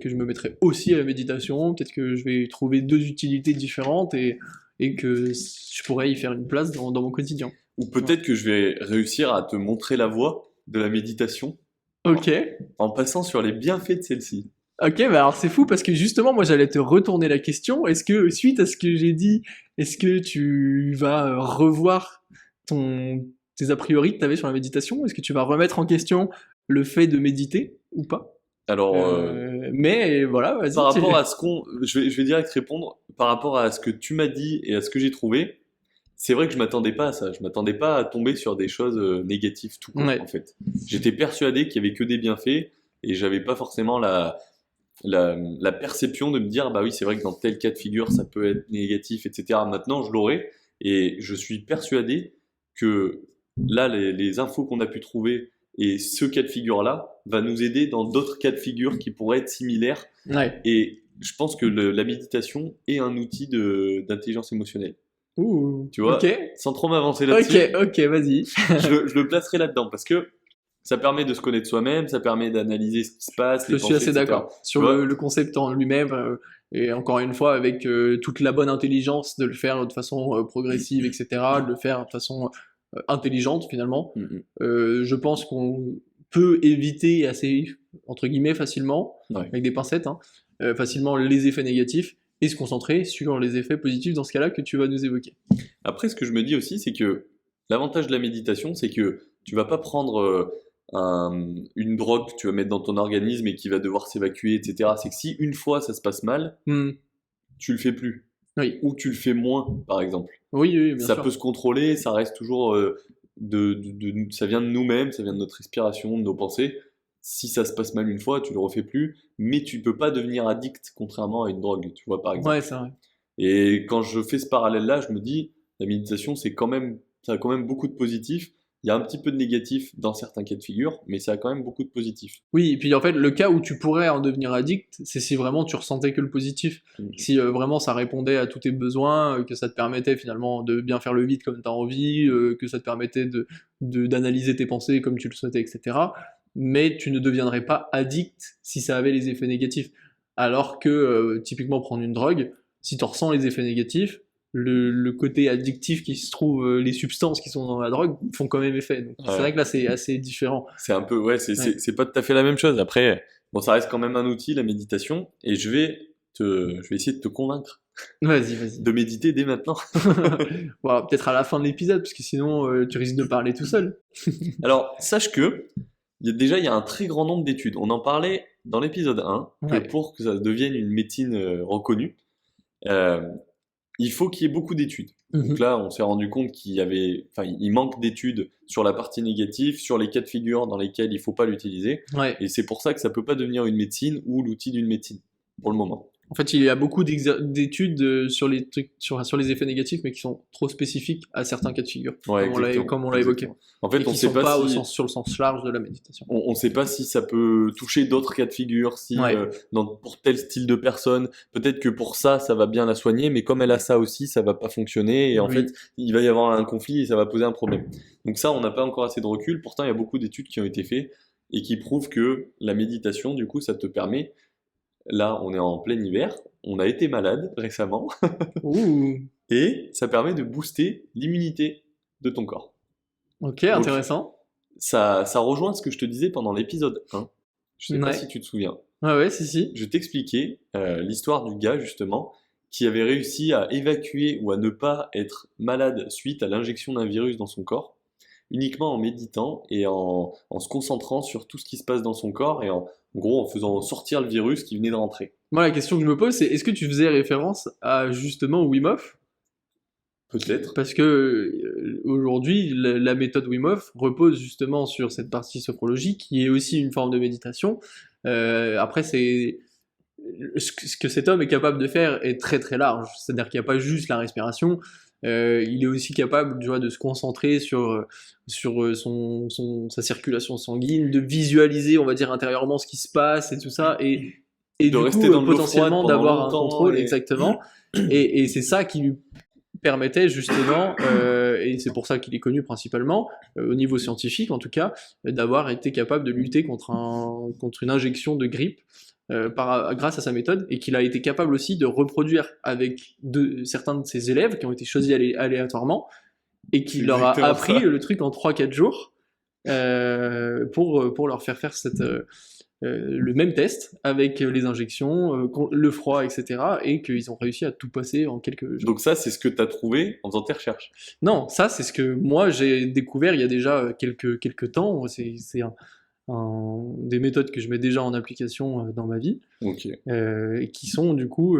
je me mettrai aussi à la méditation, peut-être que je vais trouver deux utilités différentes et que je pourrais y faire une place dans mon quotidien. Ou peut-être que je vais réussir à te montrer la voie de la méditation Ok, en passant sur les bienfaits de celle-ci. ok, bah alors c'est fou parce que justement, moi j'allais te retourner la question. Est-ce que, suite à ce que j'ai dit, est-ce que tu vas revoir tes a priori que tu avais sur la méditation? Est-ce que tu vas remettre en question le fait de méditer ou pas? Alors, Mais voilà, vas-y. par rapport à ce je vais direct répondre. Par rapport à ce que tu m'as dit et à ce que j'ai trouvé, c'est vrai que je m'attendais pas à ça. Je m'attendais pas à tomber sur des choses négatives tout court, Ouais. en fait. J'étais persuadé qu'il y avait que des bienfaits et j'avais pas forcément la perception de me dire, bah oui, c'est vrai que dans tel cas de figure, ça peut être négatif, etc. Maintenant, je l'aurai et je suis persuadé que là, les infos qu'on a pu trouver et ce cas de figure-là va nous aider dans d'autres cas de figure qui pourraient être similaires. Ouais. Et je pense que la méditation est un outil d'intelligence émotionnelle. Ouh. Tu vois, Ok. sans trop m'avancer là-dessus, Ok, vas-y. je le placerai là-dedans parce que ça permet de se connaître soi-même, ça permet d'analyser ce qui se passe, Je les suis pensées, assez etc. d'accord. Sur Tu vois, le concept en lui-même, et encore une fois, avec toute la bonne intelligence de le faire de façon progressive, etc., de le faire de façon intelligente finalement, je pense qu'on peut éviter assez, entre guillemets, facilement, Ouais. avec des pincettes, hein, facilement les effets négatifs et se concentrer sur les effets positifs dans ce cas-là que tu vas nous évoquer. Après, ce que je me dis aussi, c'est que l'avantage de la méditation, c'est que tu vas pas prendre une drogue que tu vas mettre dans ton organisme et qui va devoir s'évacuer, etc. C'est que si une fois ça se passe mal, Hmm. tu le fais plus. Oui. Ou tu le fais moins, par exemple. Oui, bien Ça sûr. peut se contrôler, ça reste toujours ça vient de nous-mêmes, ça vient de notre respiration, de nos pensées. Si ça se passe mal une fois, tu le refais plus, mais tu peux pas devenir addict, contrairement à une drogue, tu vois, par exemple. Ouais, c'est vrai. Et quand je fais ce parallèle-là, je me dis, la méditation, ça a quand même beaucoup de positifs, Il y a un petit peu de négatif dans certains cas de figure, mais ça a quand même beaucoup de positifs. Oui, et puis en fait, le cas où tu pourrais en devenir addict, c'est si vraiment tu ressentais que le positif. Si vraiment ça répondait à tous tes besoins, que ça te permettait finalement de bien faire le vide comme tu as envie, que ça te permettait d'analyser tes pensées comme tu le souhaitais, etc. Mais tu ne deviendrais pas addict si ça avait les effets négatifs. Alors que typiquement prendre une drogue, si tu ressens les effets négatifs, le côté addictif qui se trouve, les substances qui sont dans la drogue font quand même effet. Donc c'est vrai que là c'est assez différent. C'est un peu, ouais, c'est pas tout à fait la même chose. Après, bon, ça reste quand même un outil, la méditation, et je vais essayer de te convaincre Vas-y. de méditer dès maintenant. Bon, peut-être à la fin de l'épisode, parce que sinon tu risques de parler tout seul. Alors, sache que déjà, il y a un très grand nombre d'études. On en parlait dans l'épisode 1, que pour que ça devienne une médecine reconnue, il faut qu'il y ait beaucoup d'études. Donc là, on s'est rendu compte il manque d'études sur la partie négative, sur les cas de figure dans lesquels il ne faut pas l'utiliser. Et c'est pour ça que ça ne peut pas devenir une médecine ou l'outil d'une médecine, pour le moment. En fait, il y a beaucoup d'études sur les trucs, sur les effets négatifs, mais qui sont trop spécifiques à certains cas de figure, comme on l'a évoqué. En fait, on ne sait pas sur le sens large de la méditation. On ne sait pas si ça peut toucher d'autres cas de figure, pour tel style de personne, peut-être que pour ça va bien la soigner, mais comme elle a ça aussi, ça va pas fonctionner, et en fait, il va y avoir un conflit et ça va poser un problème. Donc ça, on n'a pas encore assez de recul, pourtant il y a beaucoup d'études qui ont été faites et qui prouvent que la méditation, du coup, ça te permet. Là, on est en plein hiver, on a été malade récemment, et ça permet de booster l'immunité de ton corps. Ok, donc, intéressant. Ça rejoint ce que je te disais pendant l'épisode 1. Je sais pas si tu te souviens. Ouais, si. Je t'expliquais l'histoire du gars, justement, qui avait réussi à évacuer ou à ne pas être malade suite à l'injection d'un virus dans son corps, uniquement en méditant et en se concentrant sur tout ce qui se passe dans son corps et en gros en faisant sortir le virus qui venait de rentrer. Moi, la question que je me pose, c'est est-ce que tu faisais référence à justement Wim Hof ? Peut-être. Parce que aujourd'hui, la méthode Wim Hof repose justement sur cette partie sophrologie qui est aussi une forme de méditation. Après, ce que cet homme est capable de faire est très très large. C'est-à-dire qu'il n'y a pas juste la respiration. Il est aussi capable de se concentrer sur sa circulation sanguine, de visualiser, on va dire, intérieurement ce qui se passe et tout ça, et de du rester coup, dans potentiellement d'avoir un contrôle, et... exactement. Et c'est ça qui lui permettait justement, et c'est pour ça qu'il est connu principalement, au niveau scientifique en tout cas, d'avoir été capable de lutter contre une injection de grippe grâce à sa méthode, et qu'il a été capable aussi de reproduire avec certains de ses élèves qui ont été choisis aléatoirement, et qu'il leur a appris le truc en 3-4 jours pour leur faire le même test avec les injections, le froid, etc. et qu'ils ont réussi à tout passer en quelques jours. Donc ça, c'est ce que tu as trouvé en faisant tes recherches? Non, ça, c'est ce que moi j'ai découvert il y a déjà quelques temps. C'est des méthodes que je mets déjà en application dans ma vie, et qui sont du coup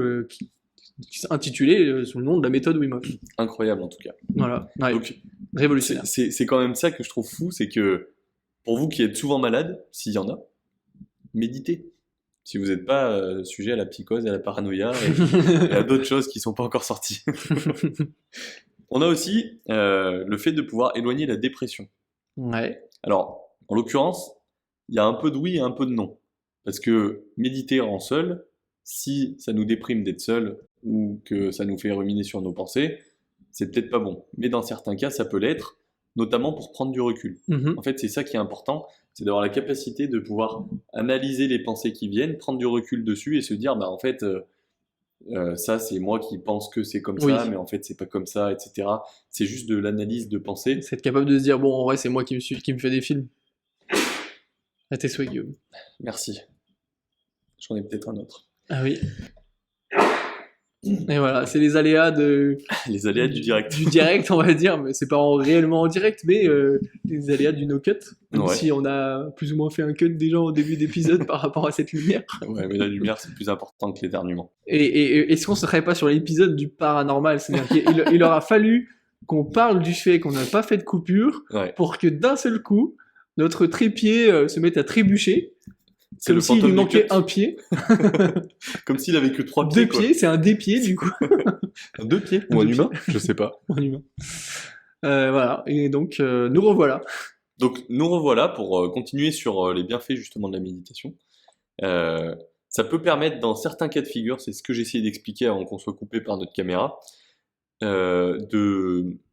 intitulées sous le nom de la méthode Wim Hof. Incroyable en tout cas. Voilà, donc, révolutionnaire. C'est quand même ça que je trouve fou, c'est que pour vous qui êtes souvent malade, s'il y en a, méditez. Si vous n'êtes pas sujet à la psychose et à la paranoïa et à d'autres choses qui ne sont pas encore sorties. On a aussi le fait de pouvoir éloigner la dépression. Ouais. Alors, en l'occurrence, il y a un peu de oui et un peu de non. Parce que méditer en seul, si ça nous déprime d'être seul ou que ça nous fait ruminer sur nos pensées, c'est peut-être pas bon. Mais dans certains cas, ça peut l'être, notamment pour prendre du recul. En fait, c'est ça qui est important, c'est d'avoir la capacité de pouvoir analyser les pensées qui viennent, prendre du recul dessus et se dire, bah en fait, ça c'est moi qui pense que c'est comme ça, mais en fait c'est pas comme ça, etc. C'est juste de l'analyse de pensée. C'est être capable de se dire, bon, en vrai, c'est moi qui me fais des films. À tes souhaits, Guillaume. Merci. J'en ai peut-être un autre. Ah oui. Et voilà, c'est les aléas les aléas du direct. Du direct, on va dire, mais c'est pas réellement en direct, mais les aléas du no-cut. Même si on a plus ou moins fait un cut déjà au début d'épisode par rapport à cette lumière. Ouais, mais la lumière, c'est plus important que l'éternuement. Et est-ce qu'on ne serait pas sur l'épisode du paranormal? C'est-à-dire qu'il aura fallu qu'on parle du fait qu'on n'a pas fait de coupure pour que d'un seul coup, notre trépied se mette à trébucher. C'est comme s'il lui manquait un pied. Comme s'il avait que 3 pieds. 2 pieds, c'est un dépied du coup. 2 pieds ou un humain? Je sais pas. Un humain. Voilà, et donc nous revoilà. Donc, nous revoilà pour continuer sur les bienfaits justement de la méditation. Euh, Ça peut permettre, dans certains cas de figure, c'est ce que j'essayais d'expliquer avant qu'on soit coupé par notre caméra,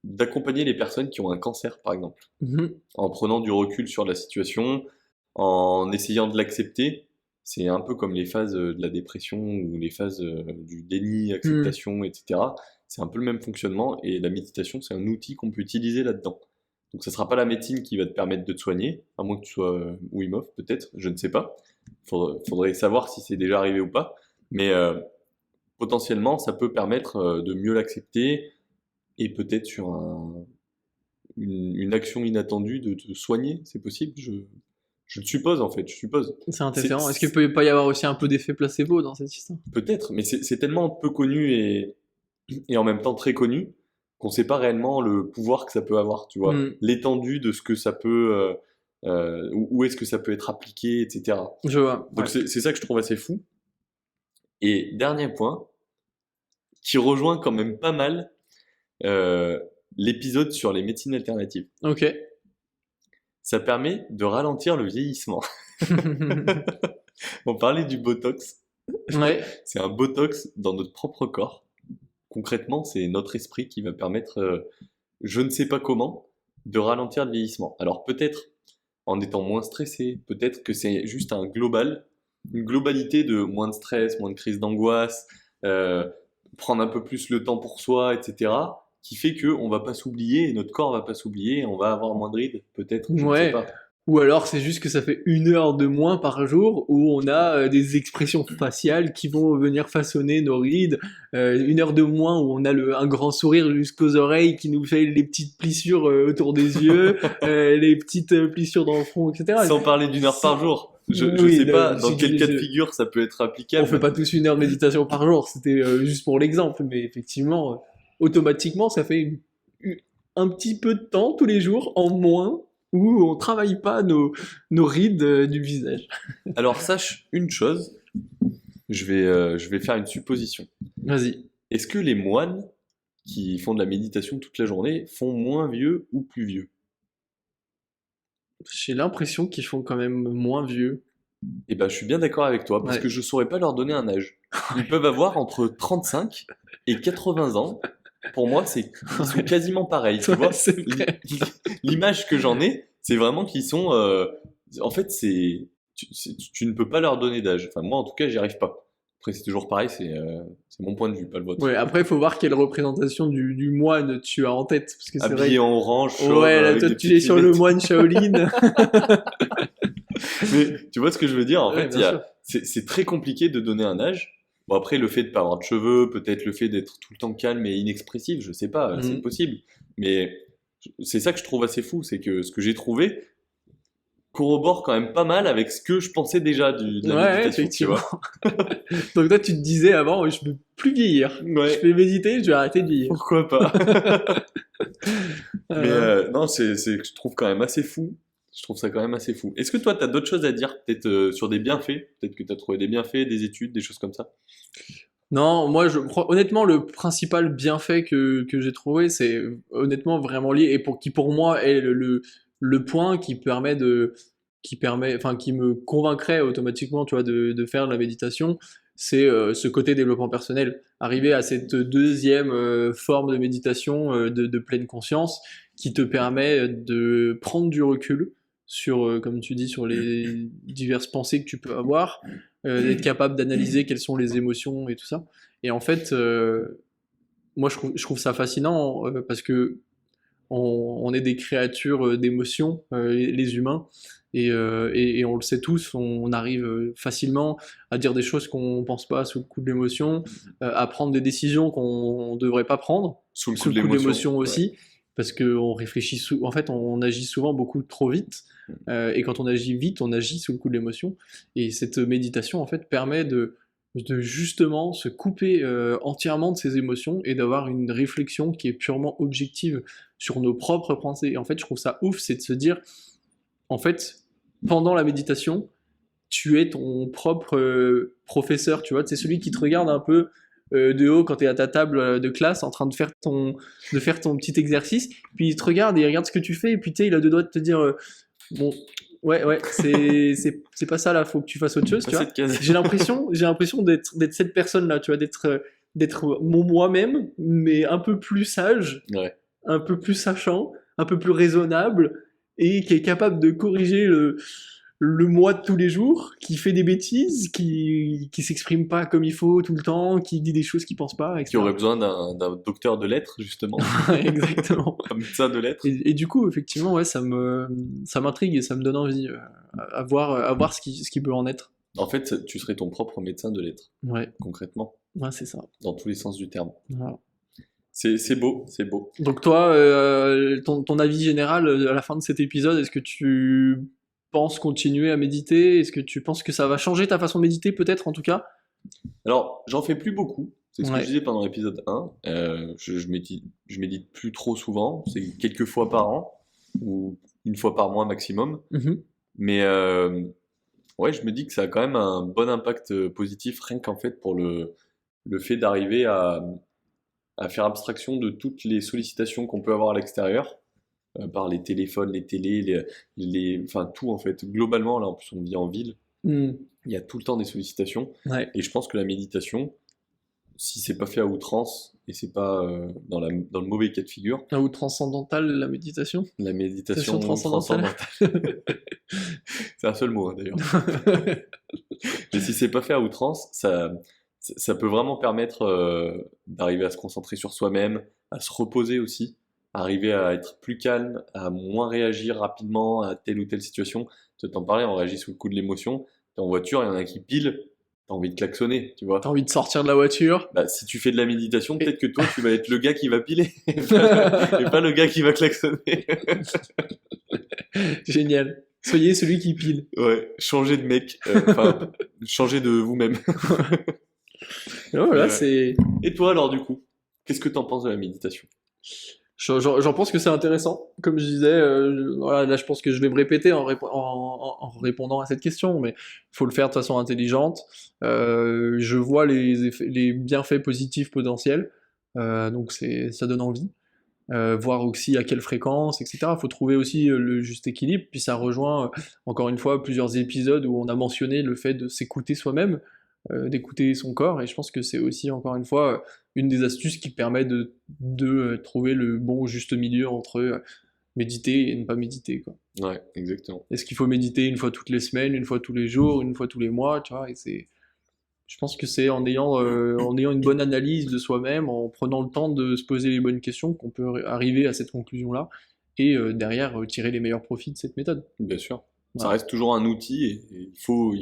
d'accompagner les personnes qui ont un cancer, par exemple, Mhm. en prenant du recul sur la situation, en essayant de l'accepter. C'est un peu comme les phases de la dépression ou les phases du déni, Mhm. acceptation, etc. C'est un peu le même fonctionnement et la méditation, c'est un outil qu'on peut utiliser là-dedans. Donc ça ne sera pas la médecine qui va te permettre de te soigner, à moins que tu sois Wim Hof, peut-être, je ne sais pas. Faudrait savoir si c'est déjà arrivé ou pas. Mais potentiellement, ça peut permettre de mieux l'accepter et peut-être sur une action inattendue de te soigner, c'est possible, je le suppose en fait, je suppose. C'est C'est, intéressant. Est-ce qu'il peut pas y avoir aussi un peu d'effet placebo dans cette histoire? peut-être, mais c'est tellement peu connu et en même temps très connu qu'on ne sait pas réellement le pouvoir que ça peut avoir, tu vois, Mhm. l'étendue de ce que ça peut, où est-ce que ça peut être appliqué, etc. Je vois, Donc ouais. c'est ça que je trouve assez fou. Et dernier point, qui rejoint quand même pas mal euh, l'épisode sur les médecines alternatives. Ok. Ça permet de ralentir le vieillissement. On parlait du Botox. Ouais. C'est un Botox dans notre propre corps. Concrètement, c'est notre esprit qui va permettre, je ne sais pas comment, de ralentir le vieillissement. Alors peut-être en étant moins stressé, peut-être que c'est juste un global, une globalité de moins de stress, moins de crise d'angoisse, euh, prendre un peu plus le temps pour soi, etc., qui fait que on va pas s'oublier, et notre corps va pas s'oublier, et on va avoir moins de rides, peut-être, je ne sais Ouais. pas. Ou alors c'est juste que ça fait 1 heure de moins par jour où on a des expressions faciales qui vont venir façonner nos rides. 1 heure de moins où on a un grand sourire jusqu'aux oreilles qui nous fait les petites plissures autour des yeux, les petites plissures dans le front, etc. Sans parler d'une heure par jour. Je Oui, sais pas dans quel cas de figure ça peut être on fait applicable. pas tous 1 heure de méditation par jour, c'était juste pour l'exemple, mais effectivement, automatiquement, ça fait un petit peu de temps tous les jours en moins où on travaille pas nos rides du visage. Alors sache une chose, je vais faire une supposition. Vas-y. Est-ce que les moines qui font de la méditation toute la journée font moins vieux ou plus vieux? J'ai l'impression qu'ils font quand même moins vieux. Eh ben, je suis bien d'accord avec toi, parce Ouais. que je saurais pas leur donner un âge. Ils peuvent avoir entre 35 et 80 ans. Pour moi, ils sont Ouais, quasiment pareils, tu ouais, vois. c'est vrai. L'image que j'en ai, c'est vraiment qu'ils sont, en fait, tu ne peux pas leur donner d'âge. Enfin, moi, en tout cas, j'y arrive pas. Après, c'est toujours pareil, c'est mon point de vue, pas le vôtre. Ouais, après, il faut voir quelle représentation du moine tu as en tête. Parce que c'est vrai Habillés que... en orange, chauve, Ouais, là, avec toi, des tu es petites sur le lunettes. moine Shaolin. Mais tu vois ce que je veux dire? En Ouais, fait, bien sûr. c'est très compliqué de donner un âge. Bon, après, le fait de pas avoir de cheveux, peut-être le fait d'être tout le temps calme et inexpressif, je sais pas, c'est Mhm. possible. Mais c'est ça que je trouve assez fou, c'est que ce que j'ai trouvé corrobore quand même pas mal avec ce que je pensais déjà de la Ouais, méditation, tu effectivement. vois. Donc toi, tu te disais avant, je peux plus vieillir. Je Ouais, fais méditer, je vais arrêter de vieillir. pourquoi pas. Mais Euh, non, je trouve quand même assez fou. Je trouve ça quand même assez fou. Est-ce que toi, tu as d'autres choses à dire, peut-être sur des bienfaits? Peut-être que tu as trouvé des bienfaits, des études, des choses comme ça? Non, moi, honnêtement, le principal bienfait que j'ai trouvé, c'est honnêtement vraiment lié et qui pour moi est le point enfin, qui me convaincrait automatiquement, tu vois, de faire de la méditation, c'est ce côté développement personnel. Arriver à cette deuxième forme de méditation de pleine conscience qui te permet de prendre du recul sur, comme tu dis, sur les diverses pensées que tu peux avoir, d'être capable d'analyser quelles sont les émotions et tout ça. Et en fait, moi je trouve ça fascinant parce que on est des créatures d'émotions, les humains, et on le sait tous, on arrive facilement à dire des choses qu'on pense pas sous le coup de l'émotion, à prendre des décisions qu'on devrait pas prendre Sous le coup sous de le coup de l'émotion, l'émotion ouais. aussi, parce qu'on réfléchit, en fait, on agit souvent beaucoup trop vite, et quand on agit vite, on agit sous le coup de l'émotion, et cette méditation, en fait, permet de justement se couper entièrement de ses émotions et d'avoir une réflexion qui est purement objective sur nos propres pensées. Et en fait, je trouve ça ouf, c'est de se dire, en fait, pendant la méditation, tu es ton propre professeur, tu vois, c'est celui qui te regarde un peu de haut quand tu es à ta table de classe en train de faire ton petit exercice, puis il te regarde et il regarde ce que tu fais, et puis tu sais, il a deux doigts de te dire bon, ouais, c'est pas ça là, faut que tu fasses autre chose, tu vois. J'ai l'impression d'être cette personne-là, tu vois, d'être moi-même, mais un peu plus sage, Ouais. un peu plus sachant, un peu plus raisonnable, et qui est capable de corriger le moi de tous les jours, qui fait des bêtises, qui s'exprime pas comme il faut tout le temps, qui dit des choses qu'il pense pas, etc. Qui aurait besoin d'un docteur de lettres, justement. Exactement. Un médecin de lettres. Et du coup, effectivement, ouais, ça m'intrigue et ça me donne envie à voir ce qui peut en être. En fait, tu serais ton propre médecin de lettres, Ouais, concrètement, ouais, c'est ça. dans tous les sens du terme. Voilà. C'est beau, c'est beau. Donc toi, ton avis général à la fin de cet épisode, est-ce que tu penses continuer à méditer? Est-ce que tu penses que ça va changer ta façon de méditer, peut-être, en tout cas? Alors, j'en fais plus beaucoup. C'est ce que Ouais. je disais pendant l'épisode 1. Je médite plus trop souvent. C'est quelques fois par an, ou une fois par mois maximum. Mhm. Mais ouais, je me dis que ça a quand même un bon impact positif, rien qu'en fait pour le fait d'arriver à faire abstraction de toutes les sollicitations qu'on peut avoir à l'extérieur, par les téléphones, les télés, enfin tout en fait. Globalement, là en plus on vit en ville, Mm. il y a tout le temps des sollicitations. Ouais. Et je pense que la méditation, si c'est pas fait à outrance, et c'est pas dans le mauvais cas de figure, Ou transcendantale, la méditation? la méditation transcendantale. transcendantale, c'est un seul mot hein, d'ailleurs. Mais si c'est pas fait à outrance, ça peut vraiment permettre d'arriver à se concentrer sur soi-même, à se reposer aussi, arriver à être plus calme, à moins réagir rapidement à telle ou telle situation. Tu t'en parlais, on réagit sous le coup de l'émotion. T'es en voiture, il y en a qui pile, t'as envie de klaxonner, tu vois. T'as envie de sortir de la voiture? Bah, si tu fais de la méditation, peut-être que toi, tu vas être le gars qui va piler, et pas le gars qui va klaxonner. Génial. Soyez celui qui pile. Ouais, changez de mec, enfin, changez de vous-même. Et voilà, Ouais. c'est... Et toi alors du coup, qu'est-ce que t'en penses de la méditation? J'en pense que c'est intéressant. Comme je disais, voilà, là je pense que je vais me répéter en répondant à cette question, mais il faut le faire de façon intelligente. Je vois les bienfaits positifs potentiels, donc ça donne envie. Voir aussi à quelle fréquence, etc. Il faut trouver aussi le juste équilibre, puis ça rejoint encore une fois plusieurs épisodes où on a mentionné le fait de s'écouter soi-même, d'écouter son corps, et je pense que c'est aussi encore une fois une des astuces qui permet de trouver le bon juste milieu entre méditer et ne pas méditer, quoi. Ouais, exactement. Est-ce qu'il faut méditer une fois toutes les semaines, une fois tous les jours, une fois tous les mois, tu vois, je pense que c'est en ayant une bonne analyse de soi-même, en prenant le temps de se poser les bonnes questions, qu'on peut arriver à cette conclusion-là, et derrière tirer les meilleurs profits de cette méthode. Bien sûr. Ça Voilà. reste toujours un outil et il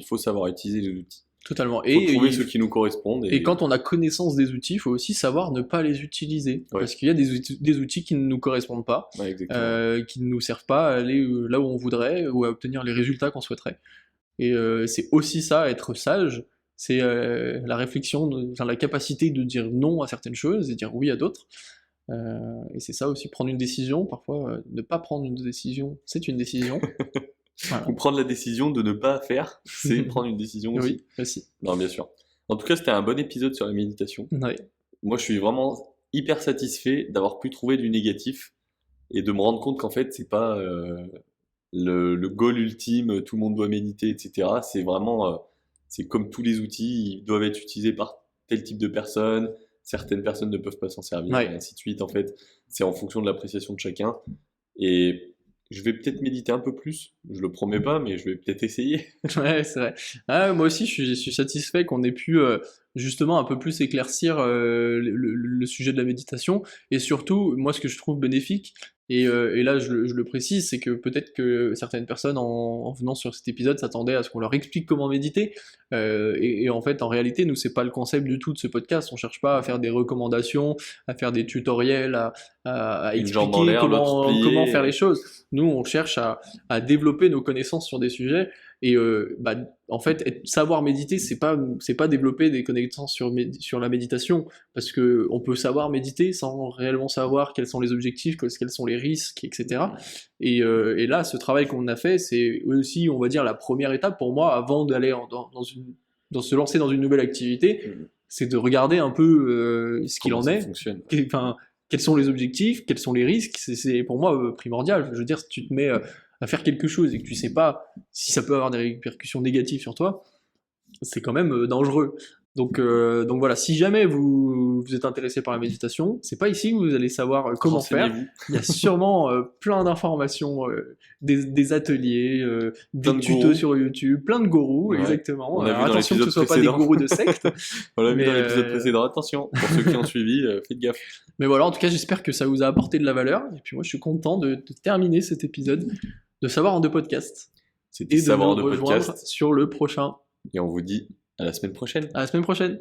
faut savoir utiliser les outils. Totalement. Il faut trouver ceux qui nous correspondent. Et quand on a connaissance des outils, il faut aussi savoir ne pas les utiliser. Ouais. Parce qu'il y a des outils qui ne nous correspondent pas, Ouais, exactement. qui ne nous servent pas à aller là où on voudrait, ou à obtenir les résultats qu'on souhaiterait. Et c'est aussi ça, être sage, c'est la réflexion, enfin, la capacité de dire non à certaines choses et dire oui à d'autres. Et c'est ça aussi, prendre une décision. Parfois, ne pas prendre une décision, c'est une décision. Voilà. Ou prendre la décision de ne pas faire, c'est prendre une décision aussi. Oui, aussi. Non, bien sûr. En tout cas, c'était un bon épisode sur la méditation. Ouais. Moi, je suis vraiment hyper satisfait d'avoir pu trouver du négatif et de me rendre compte qu'en fait, c'est pas le goal ultime, tout le monde doit méditer, etc. C'est vraiment, c'est comme tous les outils, ils doivent être utilisés par tel type de personnes. Certaines personnes ne peuvent pas s'en servir, Ouais. et ainsi de suite. En fait, c'est en fonction de l'appréciation de chacun. Et je vais peut-être méditer un peu plus. Je le promets pas, mais je vais peut-être essayer. Ouais, c'est vrai. Ah, moi aussi, je suis satisfait qu'on ait pu justement un peu plus éclaircir le sujet de la méditation. Et surtout, moi, ce que je trouve bénéfique, et là je le précise, c'est que peut-être que certaines personnes, en venant sur cet épisode, s'attendaient à ce qu'on leur explique comment méditer. Et en fait, en réalité, nous, c'est pas le concept du tout de ce podcast. On cherche pas à faire des recommandations, à faire des tutoriels, à Une jambe expliquer en l'air, l'autre pliée. comment faire les choses. Nous, on cherche à développer nos connaissances sur des sujets. Et en fait, savoir méditer, c'est pas développer des connaissances sur la méditation, parce que on peut savoir méditer sans réellement savoir quels sont les objectifs, quels sont les risques, etc. Et là, ce travail qu'on a fait, c'est aussi, on va dire, la première étape pour moi avant d'aller dans se lancer dans une nouvelle activité. c'est de regarder un peu ce qu'il Comment en ça est, fonctionne. enfin, quels sont les objectifs, quels sont les risques, c'est pour moi primordial. Je veux dire, si tu te mets à faire quelque chose et que tu sais pas si ça peut avoir des répercussions négatives sur toi, c'est quand même dangereux. Donc voilà, si jamais vous êtes intéressé par la méditation, c'est pas ici que vous allez savoir comment faire. Renseignez-vous. Il y a sûrement plein d'informations, des ateliers, Plein des de tutos gourous. sur YouTube, plein de gourous, Ouais. exactement. On a Alors, vu dans attention que ce l'épisode soit pas des précédent. gourous de secte. On l'a vu Mais, dans l'épisode précédent. Attention, pour ceux qui ont suivi, faites gaffe. Mais voilà, en tout cas, j'espère que ça vous a apporté de la valeur. Et puis moi, je suis content de terminer cet épisode de Savoir en deux podcasts C'était et de Savoir nous en deux rejoindre podcasts. sur le prochain. Et on vous dit à la semaine prochaine. À la semaine prochaine.